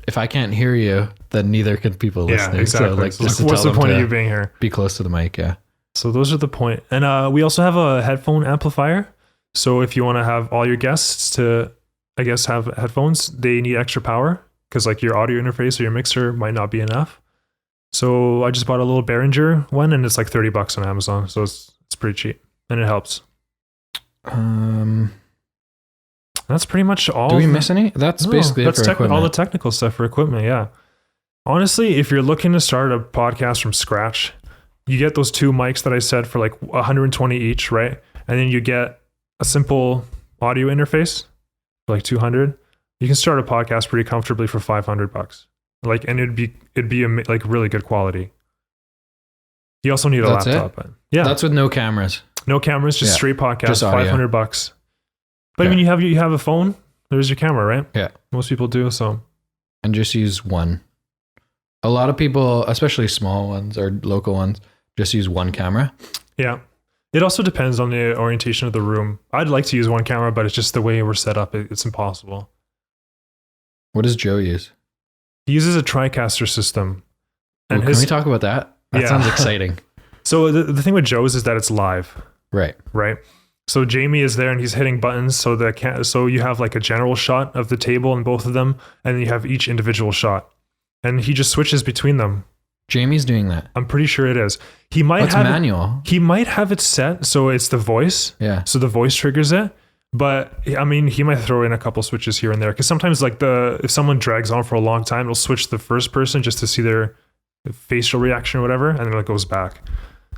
if I can't hear you, then neither can people listening. Yeah, exactly. So like, so what's the point of you being here? Be close to the mic. Yeah. So those are the point. And we also have a headphone amplifier. So if you want to have all your guests to, I guess, have headphones, they need extra power because like your audio interface or your mixer might not be enough. So I just bought a little Behringer one and it's like $30 on Amazon. So it's pretty cheap and it helps. That's pretty much all. Do we miss any? That's basically it for equipment. All the technical stuff for equipment. Yeah. Honestly, if you're looking to start a podcast from scratch, you get those two mics that I said for like 120 each, right? And then you get a simple audio interface for like 200. You can start a podcast pretty comfortably for $500. Like, and it'd be like really good quality. You also need a laptop. But yeah. That's with no cameras. No cameras, just straight podcast, just $500. But I mean, you have a phone. There's your camera, right? Yeah. Most people do. So, and just use one. A lot of people, especially small ones or local ones, just use one camera. Yeah. It also depends on the orientation of the room. I'd like to use one camera, but it's just the way we're set up. It's impossible. What does Joe use? He uses a TriCaster system. And can we talk about that? That sounds exciting. So the thing with Joe's is that it's live. Right. right? So Jamie is there and he's hitting buttons. So you have like a general shot of the table and both of them, and then you have each individual shot, and he just switches between them. Jamie's doing that. I'm pretty sure it is. He might It's have manual. He might have it set so it's the voice. Yeah. So the voice triggers it. But I mean, he might throw in a couple switches here and there because sometimes, like if someone drags on for a long time, it'll switch the first person just to see their facial reaction or whatever, and then it goes back.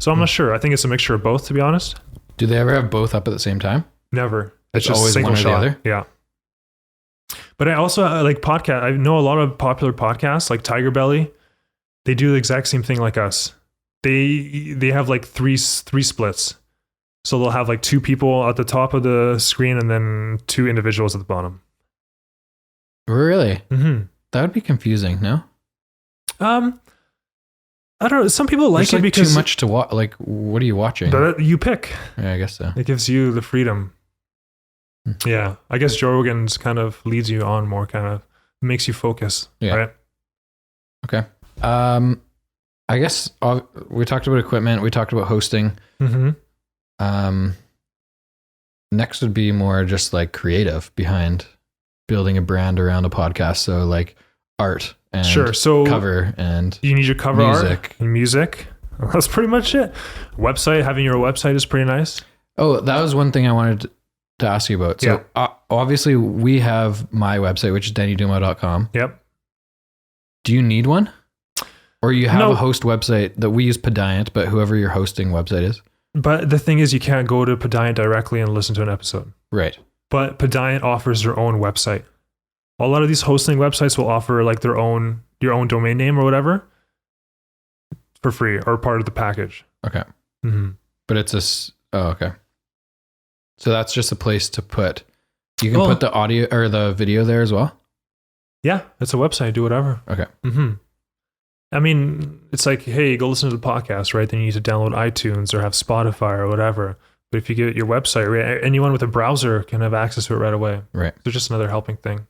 So I'm not sure. I think it's a mixture of both, to be honest. Do they ever have both up at the same time? Never. It's always one or the other? Yeah. But I also like podcast. I know a lot of popular podcasts like Tiger Belly. They do the exact same thing like us. They have like three splits. So they'll have like two people at the top of the screen and then two individuals at the bottom. Really? Mm-hmm. That would be confusing, no? I don't know. Some people like There's it because too much to watch. Like, what are you watching? but you pick. Yeah, I guess so. It gives you the freedom. Yeah, I guess Joe Rogan's kind of leads you on more, kind of makes you focus. Yeah. Right. Okay. I guess we talked about equipment. We talked about hosting. Mm-hmm. Next would be more just like creative behind building a brand around a podcast. So like art and Sure. So cover and you need your cover music. art and music. That's pretty much it. Website. Having your website is pretty nice. Oh, that was one thing I wanted to ask you about. So obviously we have my website, which is dennyduma.com. Yep. Do you need one? Or you have No. a host website that we use Podiant, but whoever your hosting website is? But the thing is, you can't go to Podiant directly and listen to an episode. Right. But Podiant offers their own website. A lot of these hosting websites will offer like your own domain name or whatever for free or part of the package. Okay. Mm-hmm. But it's okay. So that's just a place to put. You can put the audio or the video there as well? Yeah, it's a website. Do whatever. Okay. Mm-hmm. I mean, it's like, hey, go listen to the podcast, right? Then you need to download iTunes or have Spotify or whatever. But if you get your website, right, anyone with a browser can have access to it right away. Right. So just another helping thing.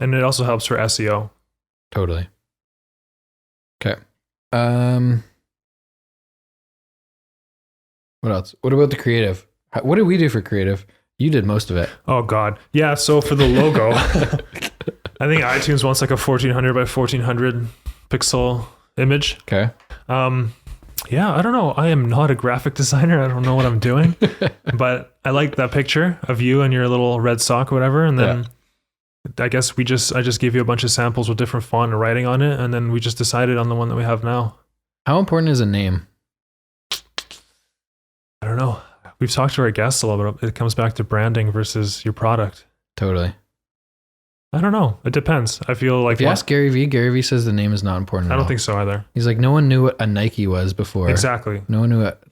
And it also helps for SEO. Totally. Okay. What else? What about the creative? What did we do for creative? You did most of it. Oh, God. Yeah, so for the logo, I think iTunes wants like a 1400 by 1400 pixel image. Okay. Yeah, I don't know. I am not a graphic designer. I don't know what I'm doing. But I like that picture of you and your little red sock or whatever. And then I guess I just gave you a bunch of samples with different font and writing on it. And then we just decided on the one that we have now. How important is a name? I don't know. We've talked to our guests a little bit. It comes back to branding versus your product. Totally. I don't know. It depends. I feel like If you ask Gary Vee says the name is not important. I at don't all. think so either. He's like, no one knew what a Nike was before. Exactly. No one knew what,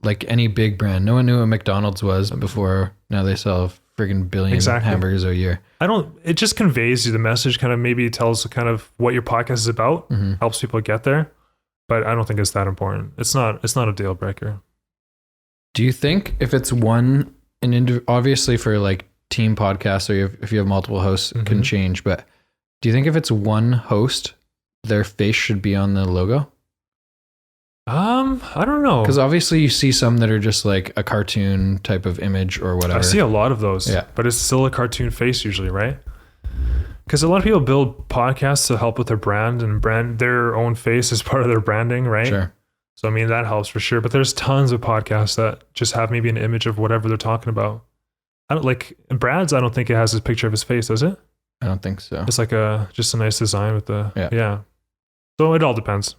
like any big brand. No one knew what McDonald's was before. Now they sell friggin' billion hamburgers a year. It just conveys you the message, kind of maybe tells kind of what your podcast is about, helps people get there. But I don't think it's that important. It's not a deal breaker. Do you think if it's obviously for like team podcasts or if you have multiple hosts, it can change, but do you think if it's one host, their face should be on the logo? I don't know. Because obviously you see some that are just like a cartoon type of image or whatever. I see a lot of those, but it's still a cartoon face usually, right? Because a lot of people build podcasts to help with their brand and brand their own face as part of their branding, right? Sure. So, I mean, that helps for sure. But there's tons of podcasts that just have maybe an image of whatever they're talking about. I don't like Brad's. I don't think it has a picture of his face, does it? I don't think so. It's like just a nice design with the, yeah. So it all depends.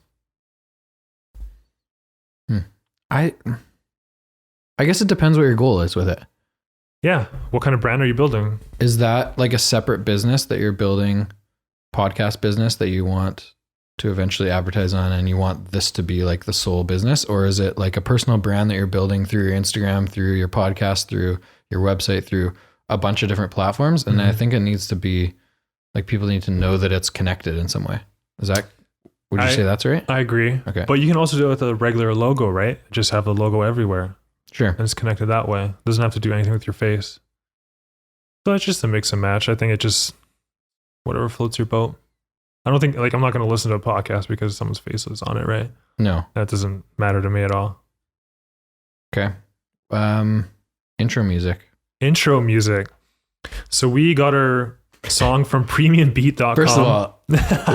I guess it depends what your goal is with it. Yeah. What kind of brand are you building? Is that like a separate business that you're building, podcast business that you want to eventually advertise on and you want this to be like the sole business? Or is it like a personal brand that you're building through your Instagram, through your podcast, through your website, through a bunch of different platforms? And I think it needs to be like people need to know that it's connected in some way. Would you say that's right? I agree. Okay. But you can also do it with a regular logo, right? Just have the logo everywhere. Sure. And it's connected that way. It doesn't have to do anything with your face. So it's just a mix and match. I think it just, whatever floats your boat. I don't think, like, I'm not going to listen to a podcast because someone's face is on it, right? No. That doesn't matter to me at all. Okay. Intro music. Intro music. So we got our song from premiumbeat.com. First of all,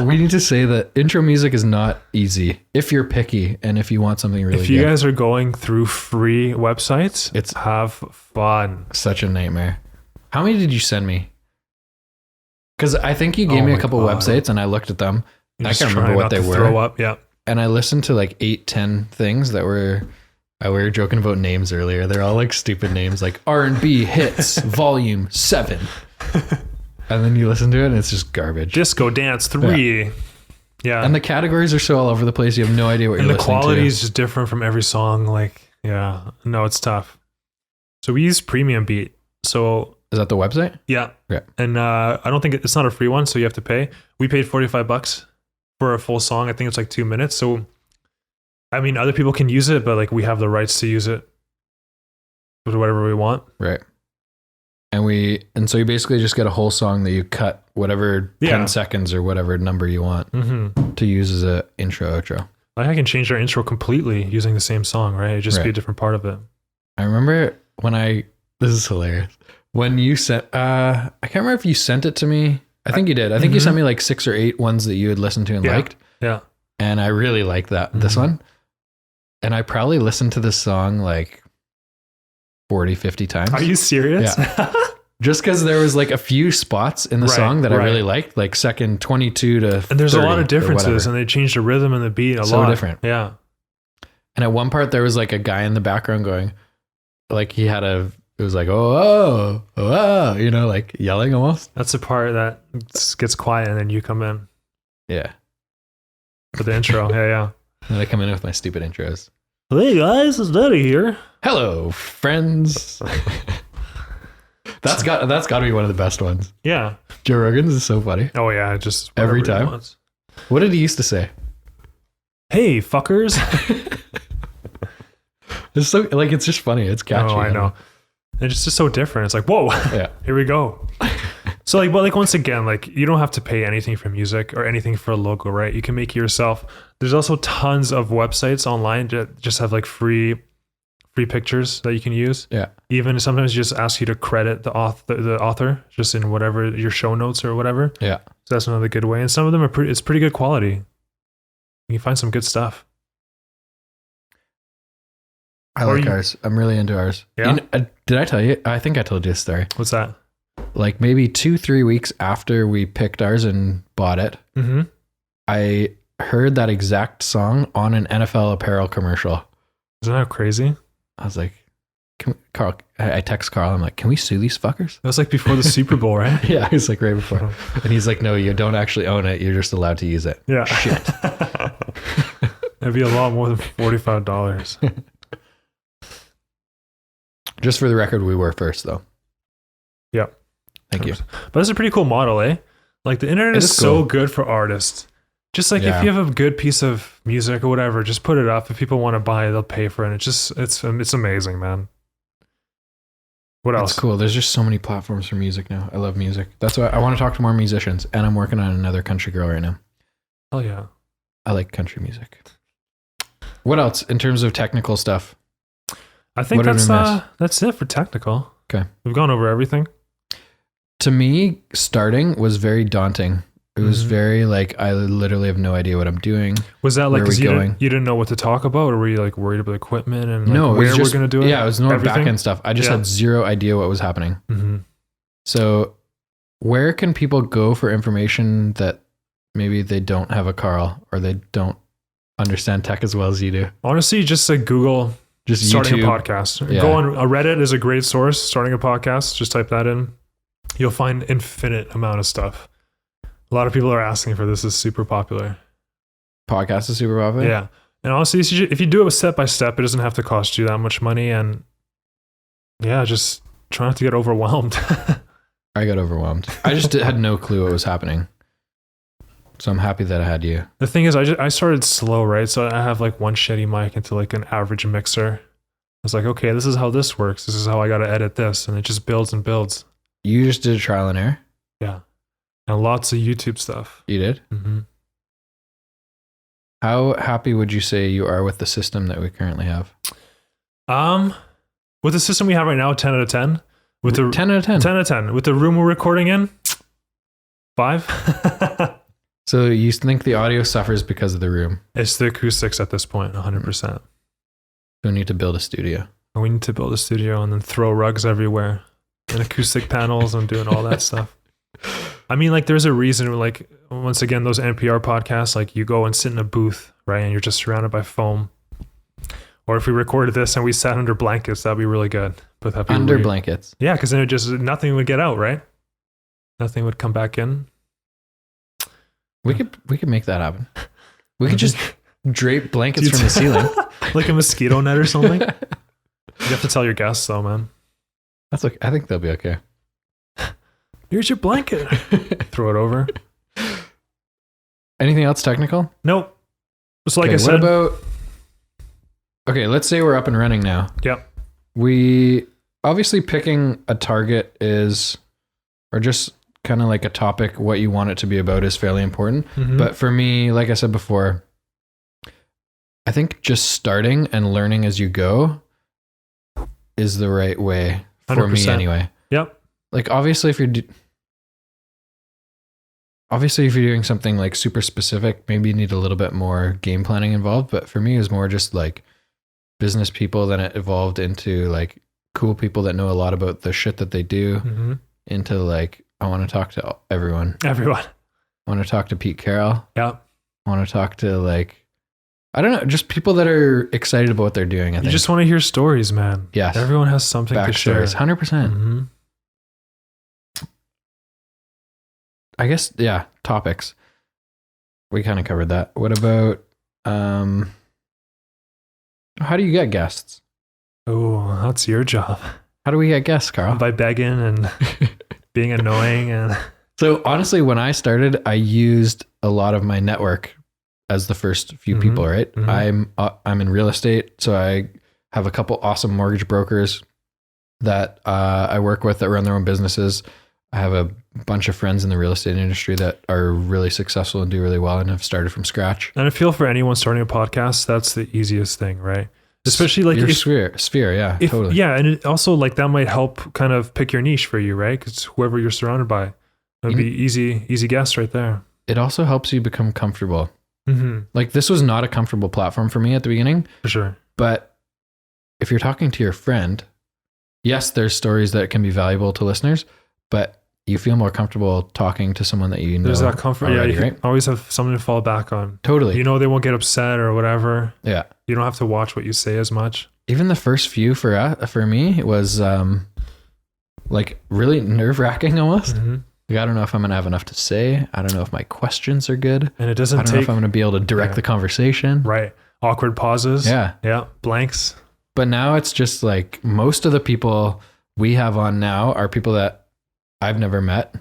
we need to say that intro music is not easy if you're picky and if you want something really if you good. guys are going through free websites, have fun. Such a nightmare. How many did you send me? Because I think you gave me a couple websites and I looked at them. I can't remember what they were. Throw up, yeah. And I listened to like 8-10 things that were. We were joking about names earlier. They're all like stupid names, like R&B hits volume 7. And then you listen to it and it's just garbage. Disco Dance 3. Yeah. And the categories are so all over the place. You have no idea what you're listening to. And the quality is just different from every song. Like, yeah, no, it's tough. So we use Premium Beat. So is that the website? Yeah. Yeah. And I don't think it's not a free one, so you have to pay. We paid $45 for a full song. I think it's like 2 minutes. So, I mean, other people can use it, but like we have the rights to use it with whatever we want. Right. And so you basically just get a whole song that you cut whatever 10 seconds or whatever number you want to use as a intro, outro. Like I can change our intro completely using the same song, right? It'd just be a different part of it. I remember this is hilarious. When you sent, I can't remember if you sent it to me. I think you did. I think you sent me like 6 or 8 ones that you had listened to and liked. Yeah. And I really liked this one. And I probably listened to this song like 40, 50 times. Are you serious? Yeah. Just because there was like a few spots in the song that I really liked, like second 22 to 30. And there's a lot of differences and they changed the rhythm and the beat a lot. So different. Yeah. And at one part there was like a guy in the background going, like it was like, oh, you know, like yelling almost. That's the part that gets quiet and then you come in. Yeah. For the intro. Yeah. And I come in with my stupid intros. Hey guys, it's Denny here. Hello, friends. That's got to be one of the best ones. Yeah. Joe Rogan's is so funny. Oh yeah, just every time. What did he used to say? Hey, fuckers. It's so like it's just funny. It's catchy. Oh, I know. It's just so different. It's like, whoa. Yeah. Here we go. So like, but like once again, like you don't have to pay anything for music or anything for a logo, right? You can make it yourself. There's also tons of websites online that just have like free pictures that you can use. Yeah. Even sometimes you just ask you to credit the author just in whatever your show notes or whatever. Yeah. So that's another good way. And some of them it's pretty good quality. You can find some good stuff. I like ours. I'm really into ours. Yeah. Did I tell you? I think I told you a story. What's that? Like maybe 2-3 weeks after we picked ours and bought it, I heard that exact song on an NFL apparel commercial. Isn't that crazy? I was like, Carl, I text Carl. I'm like, can we sue these fuckers? That was like before the Super Bowl, right? Yeah, it was like right before. And he's like, no, you don't actually own it. You're just allowed to use it. Yeah. Shit. That'd be a lot more than $45. Just for the record, we were first though. Yep. Thank you. But it's a pretty cool model, eh? Like the internet is so good for artists. Just like if you have a good piece of music or whatever, just put it up. If people want to buy it, they'll pay for it. It's amazing, man. What else? It's cool. There's just so many platforms for music now. I love music. That's why I want to talk to more musicians. And I'm working on another country girl right now. Hell yeah. I like country music. What else in terms of technical stuff? I think that's it for technical. Okay. We've gone over everything. To me, starting was very daunting. It was very like, I literally have no idea what I'm doing. Was that like, because you didn't know what to talk about, or were you like worried about equipment and like where we're going to do it? Yeah, it was more back end stuff. I just had zero idea what was happening. So where can people go for information that maybe they don't have a Karl or they don't understand tech as well as you do? Honestly, just like Google just starting YouTube. a podcast. Yeah. Go on Reddit is a great source. Starting a podcast. Just type that in. You'll find infinite amount of stuff. A lot of people are asking for this. Is super popular. Podcast is super popular? Yeah. And honestly, if you do it step by step, it doesn't have to cost you that much money. And yeah, just try not to get overwhelmed. I got overwhelmed. I just had no clue what was happening. So I'm happy that I had you. The thing is, I started slow, right? So I have like one shitty mic into like an average mixer. I was like, okay, this is how this works. This is how I got to edit this. And it just builds and builds. You just did a trial and error? Yeah. And lots of YouTube stuff. You did? Mm-hmm. How happy would you say you are with the system that we currently have? With the system we have right now, 10 out of 10. With the 10 out of 10. 10 out of 10. With the room we're recording in, 5. So you think the audio suffers because of the room? It's the acoustics at this point, 100%. We need to build a studio. And we need to build a studio and then throw rugs everywhere and acoustic panels and doing all that stuff. I mean, like, there's a reason, like, once again, those NPR podcasts, like, you go and sit in a booth, right? And you're just surrounded by foam. Or if we recorded this and we sat under blankets, that'd be really good. But that'd be Under blankets. Yeah, because then nothing would get out, right? Nothing would come back in. We could make that happen. We could just drape blankets from the ceiling. Like a mosquito net or something. You have to tell your guests though, man. That's okay. I think they'll be okay. Here's your blanket. Throw it over. Anything else technical? Nope. So like Okay, I said. what about... Okay, let's say we're up and running now. Yep. We obviously picking a target is, or just kind of like a topic, what you want it to be about is fairly important. Mhm. But for me, like I said before, I think just starting and learning as you go is the right way for 100%. me anyway. Yep. Like obviously if you're doing something like super specific, maybe you need a little bit more game planning involved. But for me, it was more just like business people. Then it evolved into like cool people that know a lot about the shit that they do. Mm-hmm. Into like, I want to talk to everyone. Everyone. I want to talk to Pete Carroll. Yep. I want to talk to like, I don't know, just people that are excited about what they're doing. I think. You just want to hear stories, man. Yes. Everyone has something to share. Backstories, 100%. Mm-hmm. I guess, yeah, topics. We kind of covered that. What about, how do you get guests? Oh, that's your job. How do we get guests, Carl? By begging and being annoying and So honestly, when I started, I used a lot of my network as the first few Mhm. people, right? Mhm. I'm in real estate, so I have a couple awesome mortgage brokers that I work with that run their own businesses. I have a bunch of friends in the real estate industry that are really successful and do really well and have started from scratch. I feel for anyone starting a podcast, that's the easiest thing, right? Especially like Your sphere, yeah, totally. Yeah, and it also like that might help kind of pick your niche for you, right? Because whoever you're surrounded by, it'd be easy guess right there. It also helps you become comfortable. Mm-hmm. Like this was not a comfortable platform for me at the beginning, For sure. but if you're talking to your friend, yes, there's stories that can be valuable to listeners, but you feel more comfortable talking to someone that you know. There's that comfort. already, Yeah, you right? can always have someone to fall back on. Totally. You know they won't get upset or whatever. Yeah. You don't have to watch what you say as much. Even the first few for me, it was like really nerve-wracking almost. Mm-hmm. Like, I don't know if I'm going to have enough to say. I don't know if my questions are good. And it I doesn't don't know if take I'm going to be able to direct Yeah. the conversation. right awkward pauses. Yeah. Yeah. Blanks. But now it's just like most of the people we have on now are people that I've never met.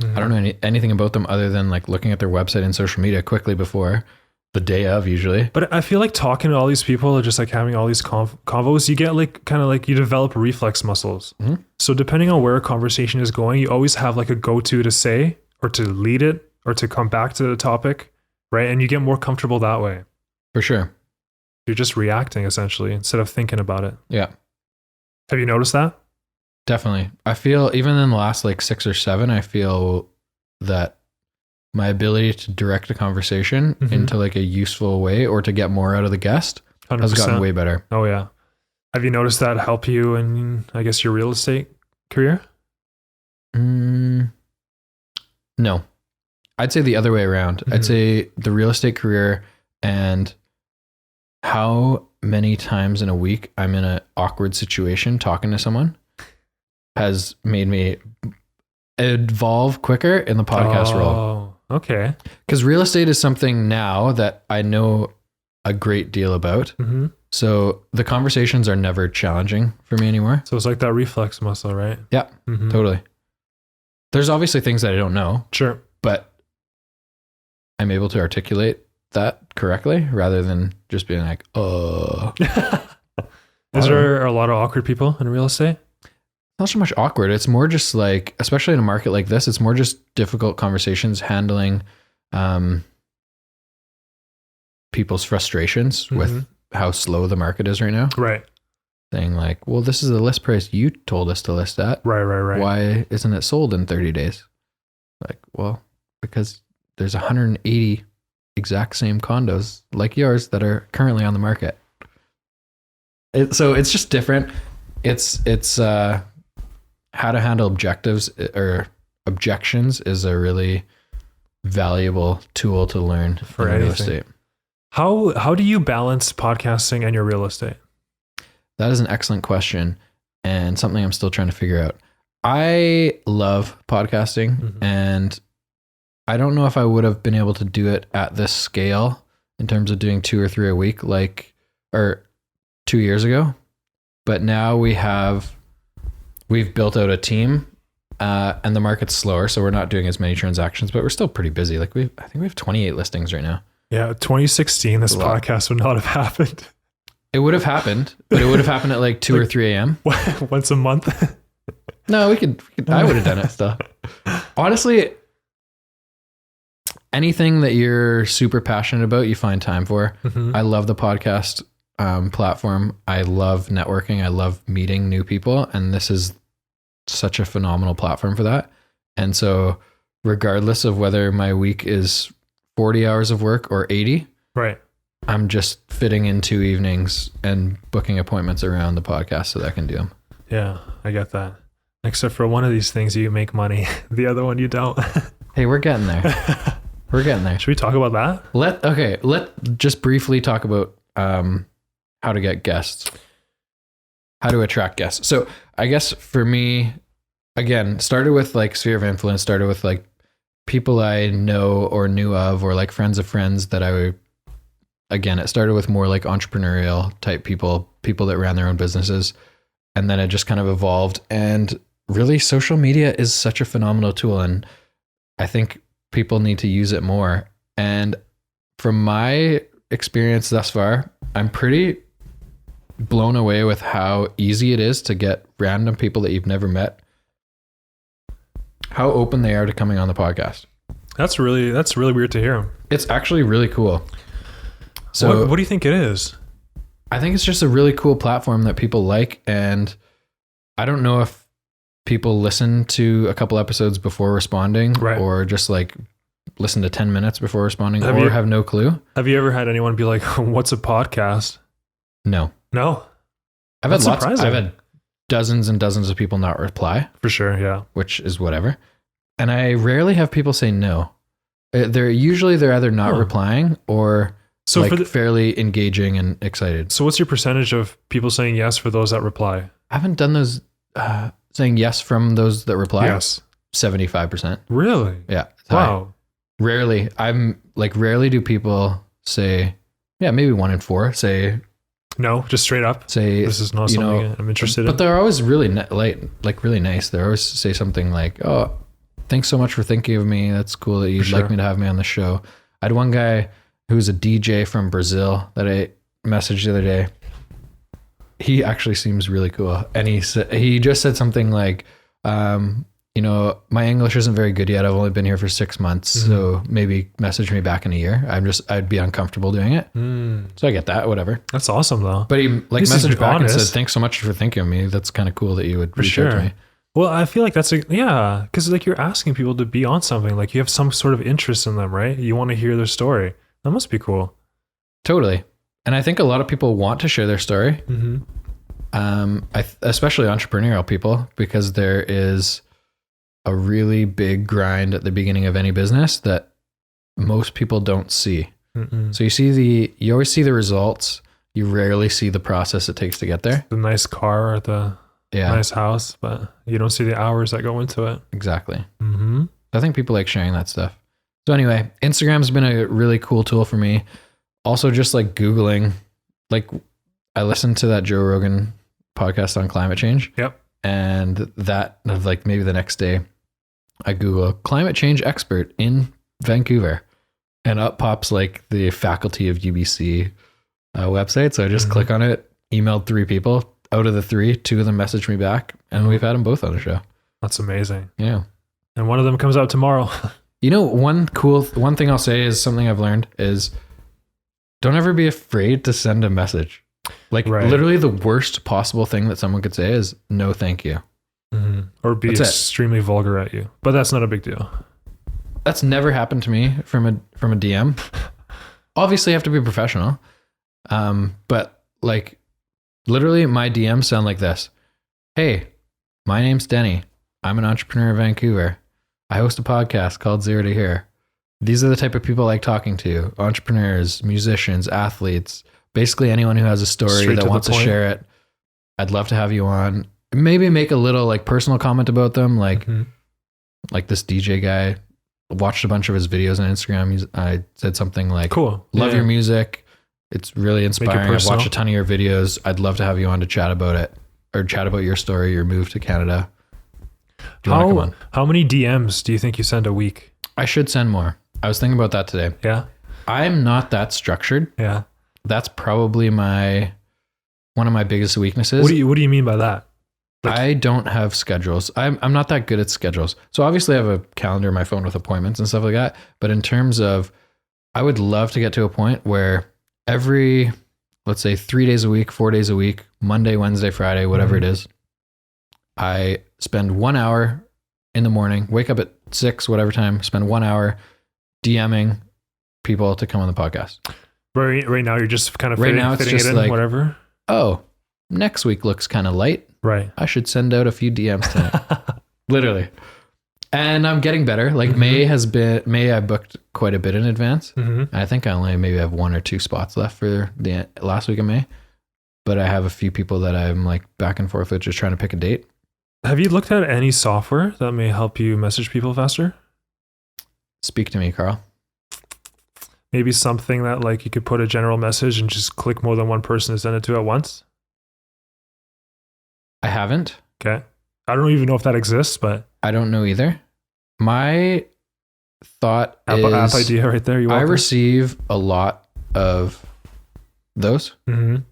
Mm-hmm. I don't know anything about them other than like looking at their website and social media quickly before the day of usually. But I feel like talking to all these people or just like having all these convos, you get like kind of like you develop reflex muscles. Mhm. So depending on where a conversation is going, you always have like a go-to to say or to lead it or to come back to the topic, right? And you get more comfortable that way. For sure. You're just reacting essentially instead of thinking about it. Yeah, Have you noticed that? definitely. I feel even in the last like 6 or 7, I feel that my ability to direct a conversation Mhm. into like a useful way or to get more out of the guest 100%. has gotten way better. Oh yeah. Have you noticed that help you in, I guess, your real estate career? No, I'd say the other way around. I'd Mhm. say the real estate career and how many times in a week I'm in an awkward situation talking to someone has made me evolve quicker in the podcast role. Oh, okay. Because real estate is something now that I know a great deal about. Mm-hmm. So the conversations are never challenging for me anymore. So it's like that reflex muscle, right? Yeah, Mm-hmm. totally. There's obviously things that I don't know, Sure. but I'm able to articulate that correctly rather than just being like, Is there a lot of awkward people in real estate? not so much awkward. It's more just like, especially in a market like this, it's more just difficult conversations handling people's frustrations with Mhm. how slow the market is right now. Right. saying like, well, this is the list price you told us to list at. Right. Why isn't it sold in 30 days? Like, well, because there's 180 exact same condos like yours that are currently on the market. So it's just different. It's how to handle objectives or objections is a really valuable tool to learn For in real anything. estate. How do you balance podcasting and your real estate? That is an excellent question and something I'm still trying to figure out. I love podcasting and I don't know if I would have been able to do it at this scale in terms of doing 2 or 3 a week, or 2 years ago. But now we've built out a team and the market's slower. So we're not doing as many transactions, but we're still pretty busy. Like I think we have 28 listings right now. Yeah. 2016, this podcast would not have happened. It would have happened, but it would have happened at like 2 or 3 a.m. Once a month. No, we could I would have done it still. Honestly, anything that you're super passionate about, you find time for. I love the podcast platform. I love networking. I love meeting new people. And this is such a phenomenal platform for that. And so regardless of whether my week is 40 hours of work or 80, Right. I'm just fitting in 2 evenings and booking appointments around the podcast so that I can do them. Yeah, I get that. Except for one of these things you make money. The other one you don't. Hey, we're getting there. We're getting there. Should we talk about that? Let just briefly talk about how to get guests, how to attract guests. So I guess for me, again, started with like sphere of influence, started with like people I know or knew of, or like friends of friends that again, it started with more like entrepreneurial type people that ran their own businesses. And then it just kind of evolved. And really, social media is such a phenomenal tool. And I think people need to use it more. And from my experience thus far, I'm pretty blown away with how easy it is to get random people that you've never met, how open they are to coming on the podcast. That's really weird to hear. It's actually really cool. So what do you think it is? I think it's just a really cool platform that people like. And I don't know if people listen to a couple episodes before responding, right, or just like listen to 10 minutes before responding, have no clue. Have you ever had anyone be like, what's a podcast? No. I've had dozens and dozens of people not reply. For sure. Yeah. Which is whatever. And I rarely have people say no. They're either not replying or fairly engaging and excited. So what's your percentage of people saying yes for those that reply? I haven't done those saying yes from those that reply. Yes. 75%. Really? Yeah. Wow. Rarely. Rarely do people say, yeah, maybe 1 in 4 say no, just straight up say, this is not something I'm interested in. But they're always really really nice. They always say something like, oh, thanks so much for thinking of me. That's cool that you'd like me to have me on the show. I had one guy who was a DJ from Brazil that I messaged the other day. He actually seems really cool. And he just said something like, my English isn't very good yet. I've only been here for 6 months. So maybe message me back in a year. I'd be uncomfortable doing it. So I get that, whatever. That's awesome though. But he messaged back and said, thanks so much for thinking of me. That's kind of cool that you would reach out to me. Well, I feel like that's because like you're asking people to be on something, like you have some sort of interest in them, right? You want to hear their story. That must be cool. Totally. And I think a lot of people want to share their story. Especially entrepreneurial people, because there is a really big grind at the beginning of any business that most people don't see. So you always see the results. You rarely see the process it takes to get there. The nice car or the nice house, but you don't see the hours that go into it. Exactly. I think people like sharing that stuff. So anyway, Instagram's been a really cool tool for me. Also just like Googling, like I listened to that Joe Rogan podcast on climate change. Yep. And that like maybe the next day I Google climate change expert in Vancouver and up pops like the faculty of UBC website. So I just click on it, emailed 3 people. Out of the 3, 2 of them messaged me back and we've had them both on the show. That's amazing. Yeah. And one of them comes out tomorrow. One thing I'll say is something I've learned is don't ever be afraid to send a message. Like Right. literally the worst possible thing that someone could say is no, thank you. Or be That's it. extremely vulgar at you. But that's not a big deal. That's never happened to me from a DM. Obviously, I have to be professional. But like literally my DMs sound like this. Hey, my name's Denny. I'm an entrepreneur in Vancouver. I host a podcast called Z2H. These are the type of people I like talking to. Entrepreneurs, musicians, athletes, basically anyone who has a story Straight that to the wants to point. share it. I'd love to have you on. Maybe make a little like personal comment about them. Like this DJ guy, watched a bunch of his videos on Instagram. I said something like, Cool. love Yeah. your music. It's really inspiring. I've personal. watched a ton of your videos. I'd love to have you on to chat about it or chat about your story, your move to Canada. Do you want to come on? How many DMs do you think you send a week? I should send more. I was thinking about that today. Yeah. I'm not that structured. Yeah. That's probably one of my biggest weaknesses. What do you mean by that? I don't have schedules. I'm not that good at schedules. So obviously I have a calendar in my phone with appointments and stuff like that. But in terms of, I would love to get to a point where every, let's say 3 days a week, 4 days a week, Monday, Wednesday, Friday, whatever it is, I spend 1 hour in the morning, wake up at 6, whatever time, spend 1 hour DMing people to come on the podcast. Right now you're just kind of Right now it's fitting just it in, like- whatever. Oh, next week looks kind of light. Right. I should send out a few DMs tonight. Literally. And I'm getting better. Like May I booked quite a bit in advance. I think I only maybe have 1 or 2 spots left for the last week of May. But I have a few people that I'm like back and forth with, just trying to pick a date. Have you looked at any software that may help you message people faster? Speak to me, Karl. Maybe something that like you could put a general message and just click more than one person to send it to at once? I haven't. Okay. I don't even know if that exists, but I don't know either. My thought app is idea right there. You I receive a lot of those and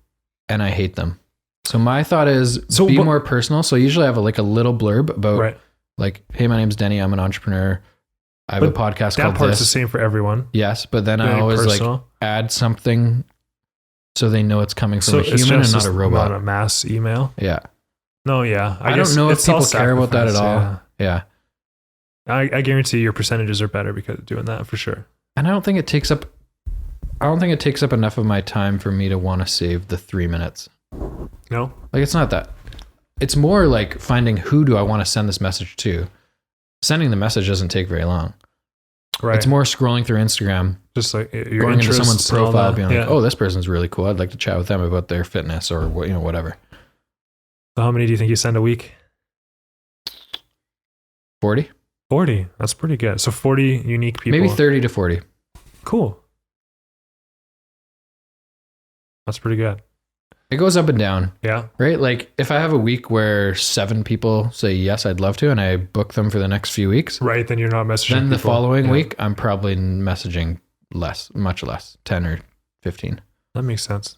I hate them. So my thought is be more personal. So usually I have like a little blurb about like, hey, my name's Denny. I'm an entrepreneur. I have a podcast called That part's this. the same for everyone. Yes, but then I Very always personal. like add something so they know it's coming from a human and not a robot. Not a mass email. Yeah. No, yeah. I don't know if people care about that at all. Yeah. I guarantee your percentages are better because of doing that for sure. And I don't think it takes up enough of my time for me to want to save the 3 minutes. No? Like it's not that. It's more like finding who do I want to send this message to. Sending the message doesn't take very long. Right. It's more scrolling through Instagram, just like your going into someone's interests and all profile, that. being like, Yeah. "Oh, this person's really cool. I'd like to chat with them about their fitness or whatever." So how many do you think you send a week? 40, 40. That's pretty good. So 40 unique people. maybe 30 to 40. Cool. That's pretty good. It goes up and down, Yeah. right? Like if I have a week where 7 people say yes, I'd love to, and I book them for the next few weeks, Right. Then you're not messaging. then the people. following Yeah. week I'm probably messaging less, much less, 10 or 15. That makes sense.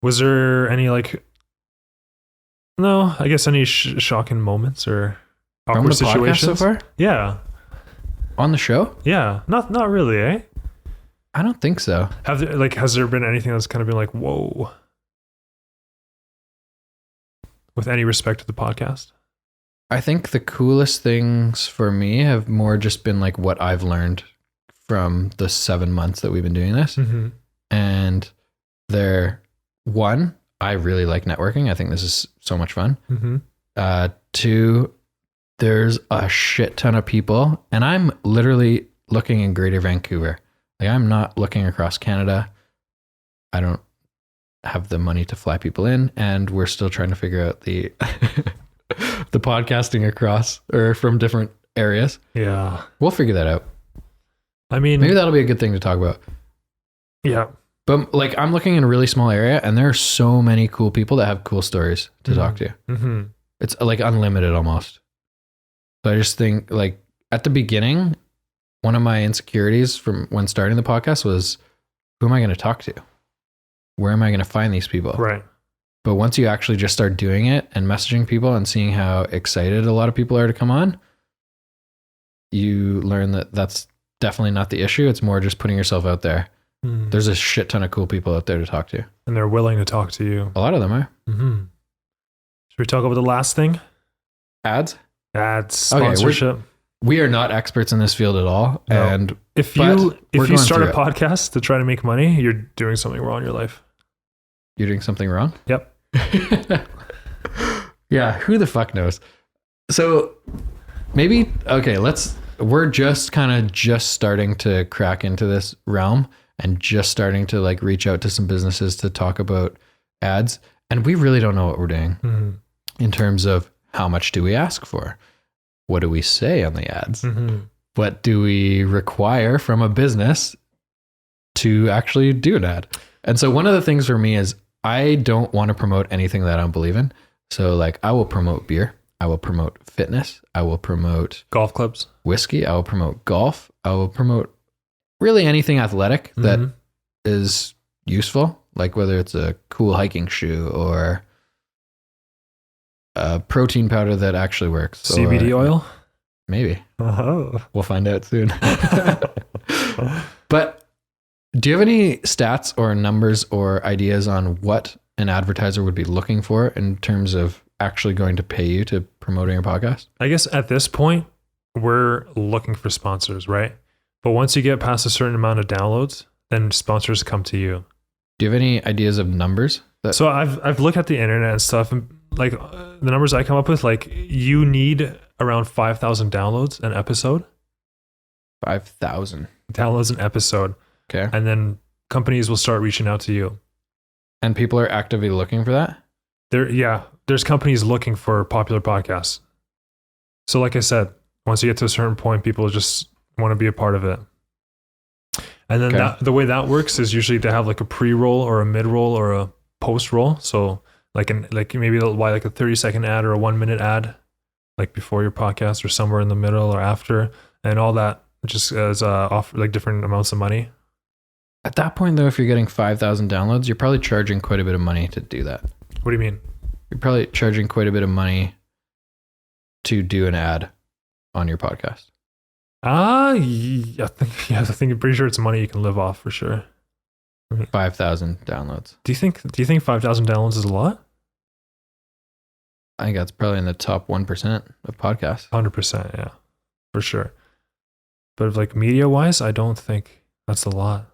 Was there any like? No, I guess any shocking moments or From awkward the podcast situations so far Yeah. on the show? Yeah. Not really, eh? I don't think so. Has there been anything that's kind of been like, whoa? With any respect to the podcast? I think the coolest things for me have more just been like what I've learned from the 7 months that we've been doing this. Mm-hmm. And one, I really like networking. I think this is so much fun. Mm-hmm. 2, there's a shit ton of people, and I'm literally looking in Greater Vancouver. Like I'm not looking across Canada. I don't have the money to fly people in, and we're still trying to figure out the the podcasting across or from different areas. Yeah. We'll figure that out. I mean, Maybe that'll be a good thing to talk about. yeah. But like I'm looking in a really small area, and there are so many cool people that have cool stories to talk to. Mm-hmm. It's like unlimited almost. So I just think like at the beginning, one of my insecurities from when starting the podcast was, who am I going to talk to? Where am I going to find these people? Right. But once you actually just start doing it and messaging people and seeing how excited a lot of people are to come on, you learn that that's definitely not the issue. It's more just putting yourself out there There's a shit ton of cool people out there to talk to. And they're willing to talk to you. A lot of them are. Mm-hmm. Should we talk about the last thing? Ads? Ads, Okay, sponsorship. We are not experts in this field at all. No. And If but you we're start going a through podcast to try to make money, you're doing something wrong in your life. you're doing something wrong? Yep. Yeah, who the fuck knows? So maybe, okay, we're just kind of just starting to crack into this realm and just starting to like reach out to some businesses to talk about ads. And we really don't know what we're doing in terms of how much do we ask for? What do we say on the ads? What do we require from a business to actually do an ad? And so one of the things for me is I don't want to promote anything that I don't believe in. So like I will promote beer. I will promote fitness. I will promote Golf clubs. whiskey. I will promote golf. I will promote really anything athletic that is useful, like whether it's a cool hiking shoe or a protein powder that actually works. CBD or oil? Maybe. Oh. We'll find out soon. But do you have any stats or numbers or ideas on what an advertiser would be looking for in terms of actually going to pay you to promote your podcast? I guess at this point, we're looking for sponsors, right? But once you get past a certain amount of downloads, then sponsors come to you. Do you have any ideas of numbers? So I've looked at the internet and stuff, and like the numbers I come up with, like you need around 5,000 downloads an episode. 5,000 downloads an episode. Okay. And then companies will start reaching out to you. And people are actively looking for that? There's companies looking for popular podcasts. So like I said, once you get to a certain point, people just want to be a part of it. And then the way that works is usually to have like a pre-roll or a mid-roll or a post-roll. So like maybe they'll buy like a 30-second ad or a 1-minute ad, like before your podcast or somewhere in the middle or after, and all that just as offer like different amounts of money. At that point, though, if you're getting 5,000 downloads, you're probably charging quite a bit of money to do that. What do you mean? You're probably charging quite a bit of money to do an ad on your podcast. I think I'm pretty sure it's money you can live off for sure. 5,000 downloads. Do you think 5,000 downloads is a lot? I think that's probably in the top 1% of podcasts. 100%, yeah, for sure. But like media wise, I don't think that's a lot.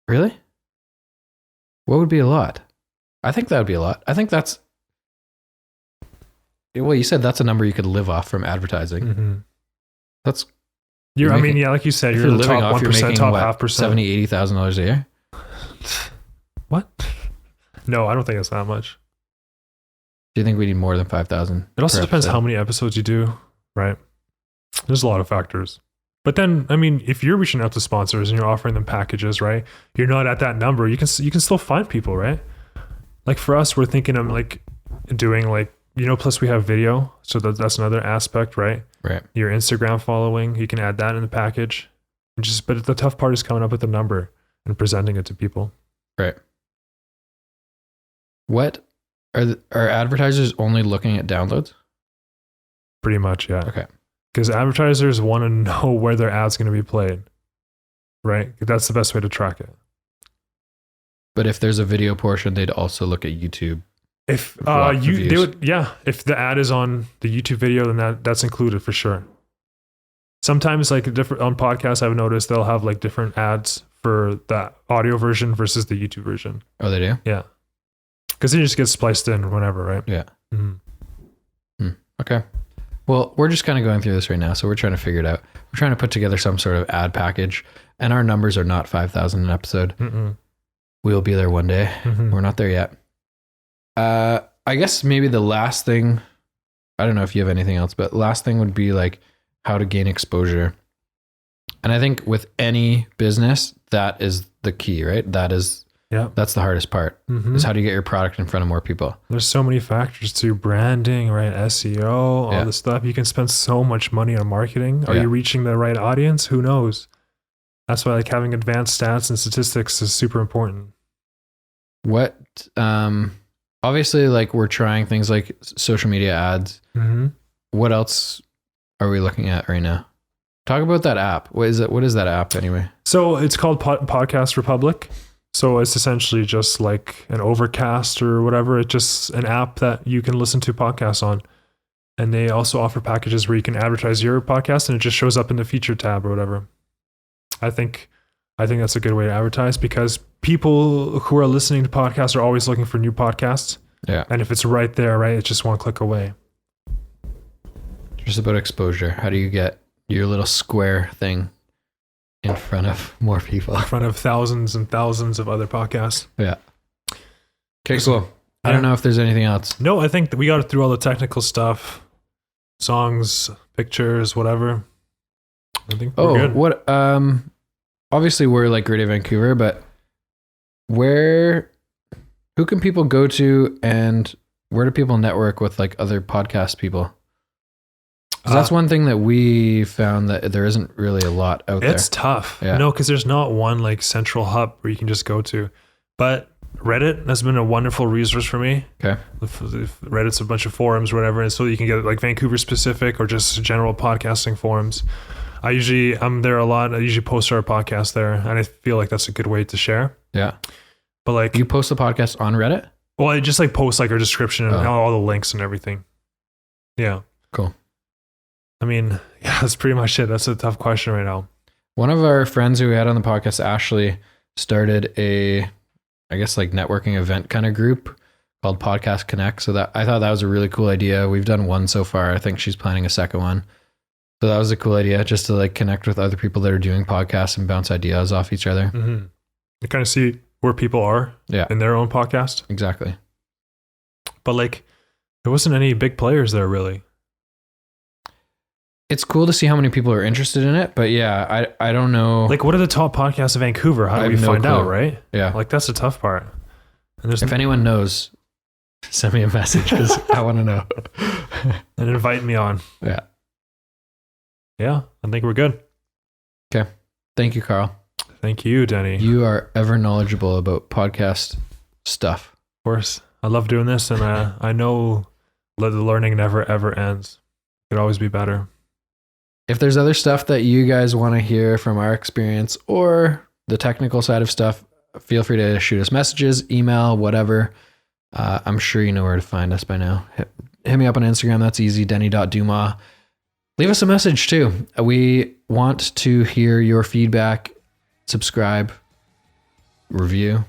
Really? What would be a lot? I think that would be a lot. I think that's, well, you said that's a number you could live off from advertising. That's, like you said, you're in the living top off, 1%, you're making, top what, 0.5%. $70,000-$80,000 a year. What? No, I don't think it's that much. Do you think we need more than 5,000? It also depends how many episodes you do, right? There's a lot of factors. But then, I mean, if you're reaching out to sponsors and you're offering them packages, right? You're not at that number. You can still find people, right? Like for us, we're thinking of like doing like, plus we have video. So that's another aspect, right? Right. Your Instagram following, you can add that in the package. But the tough part is coming up with a number and presenting it to people. Right. What are advertisers only looking at downloads? Pretty much, yeah. Okay. Because advertisers want to know where their ad's going to be played, right? That's the best way to track it. But if there's a video portion, they'd also look at YouTube. If if the ad is on the YouTube video, then that's included for sure. Sometimes like on podcasts, I've noticed they'll have like different ads for the audio version versus the YouTube version. Oh, they do? Yeah. Because it just gets spliced in whenever, right? Yeah. Okay. Well, we're just kind of going through this right now, so we're trying to figure it out. We're trying to put together some sort of ad package, and our numbers are not 5,000 an episode. We'll be there one day. We're not there yet. I guess maybe the last thing, I don't know if you have anything else, but last thing would be like how to gain exposure. And I think with any business, that is the key, right? That's the hardest part, is how do you get your product in front of more people? There's so many factors to branding, right? SEO, all this stuff. You can spend so much money on marketing. Are you reaching the right audience? Who knows? That's why like having advanced stats and statistics is super important. What, obviously like we're trying things like social media ads. What else are we looking at right now Talk about that app. What is it? What is that app anyway? So it's called Podcast Republic. So it's essentially just like an Overcast or whatever. It's just an app that you can listen to podcasts on. And they also offer packages where you can advertise your podcast and it just shows up in the feature tab or whatever. I think that's a good way to advertise because people who are listening to podcasts are always looking for new podcasts. Yeah. And if it's right there, right, it's just one click away. Just about exposure. How do you get your little square thing in front of more people? In front of thousands and thousands of other podcasts. Yeah. Okay, cool. I don't know if there's anything else. No, I think that we got through all the technical stuff. Songs, pictures, whatever. I think we're good. What obviously we're like Radio Vancouver, but who can people go to and where do people network with like other podcast people? 'Cause that's one thing that we found that there isn't really a lot out there. It's tough. Yeah. No, because there's not one like central hub where you can just go to. But Reddit has been a wonderful resource for me. Okay. Reddit's a bunch of forums or whatever, and so you can get like Vancouver specific or just general podcasting forums. I'm there a lot. I usually post our podcast there, and I feel like that's a good way to share. Yeah. But like You post the podcast on Reddit? well, I just like post like our description and all the links and everything. Yeah. Cool. I mean, yeah, that's pretty much it. That's a tough question right now. One of our friends who we had on the podcast, Ashley, started I guess like networking event kind of group called Podcast Connect. So I thought that was a really cool idea. We've done one so far. I think she's planning a second one. So that was a cool idea, just to like connect with other people that are doing podcasts and bounce ideas off each other. Mm-hmm. You kind of see where people are in their own podcast. Exactly. But like, there wasn't any big players there really. It's cool to see how many people are interested in it, but yeah, I don't know. Like, what are the top podcasts in Vancouver? How do we find out, right? Yeah. Like, that's the tough part. And if anyone knows, send me a message because I want to know. And invite me on. Yeah. Yeah, I think we're good. Okay. Thank you, Karol. Thank you, Denny. You are ever knowledgeable about podcast stuff. Of course. I love doing this, and I know the learning never, ever ends. It could always be better. If there's other stuff that you guys want to hear from our experience or the technical side of stuff, feel free to shoot us messages, email, whatever. I'm sure you know where to find us by now. Hit me up on Instagram. That's easy. Denny.Dumas. Leave us a message too. We want to hear your feedback. Subscribe, review,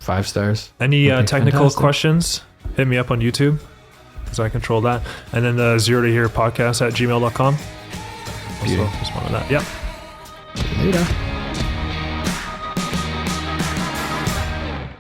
5 stars. Any technical questions, hit me up on YouTube because I control that. And then the Zero to Here podcast at gmail.com. Also respond to that. Yep. Later.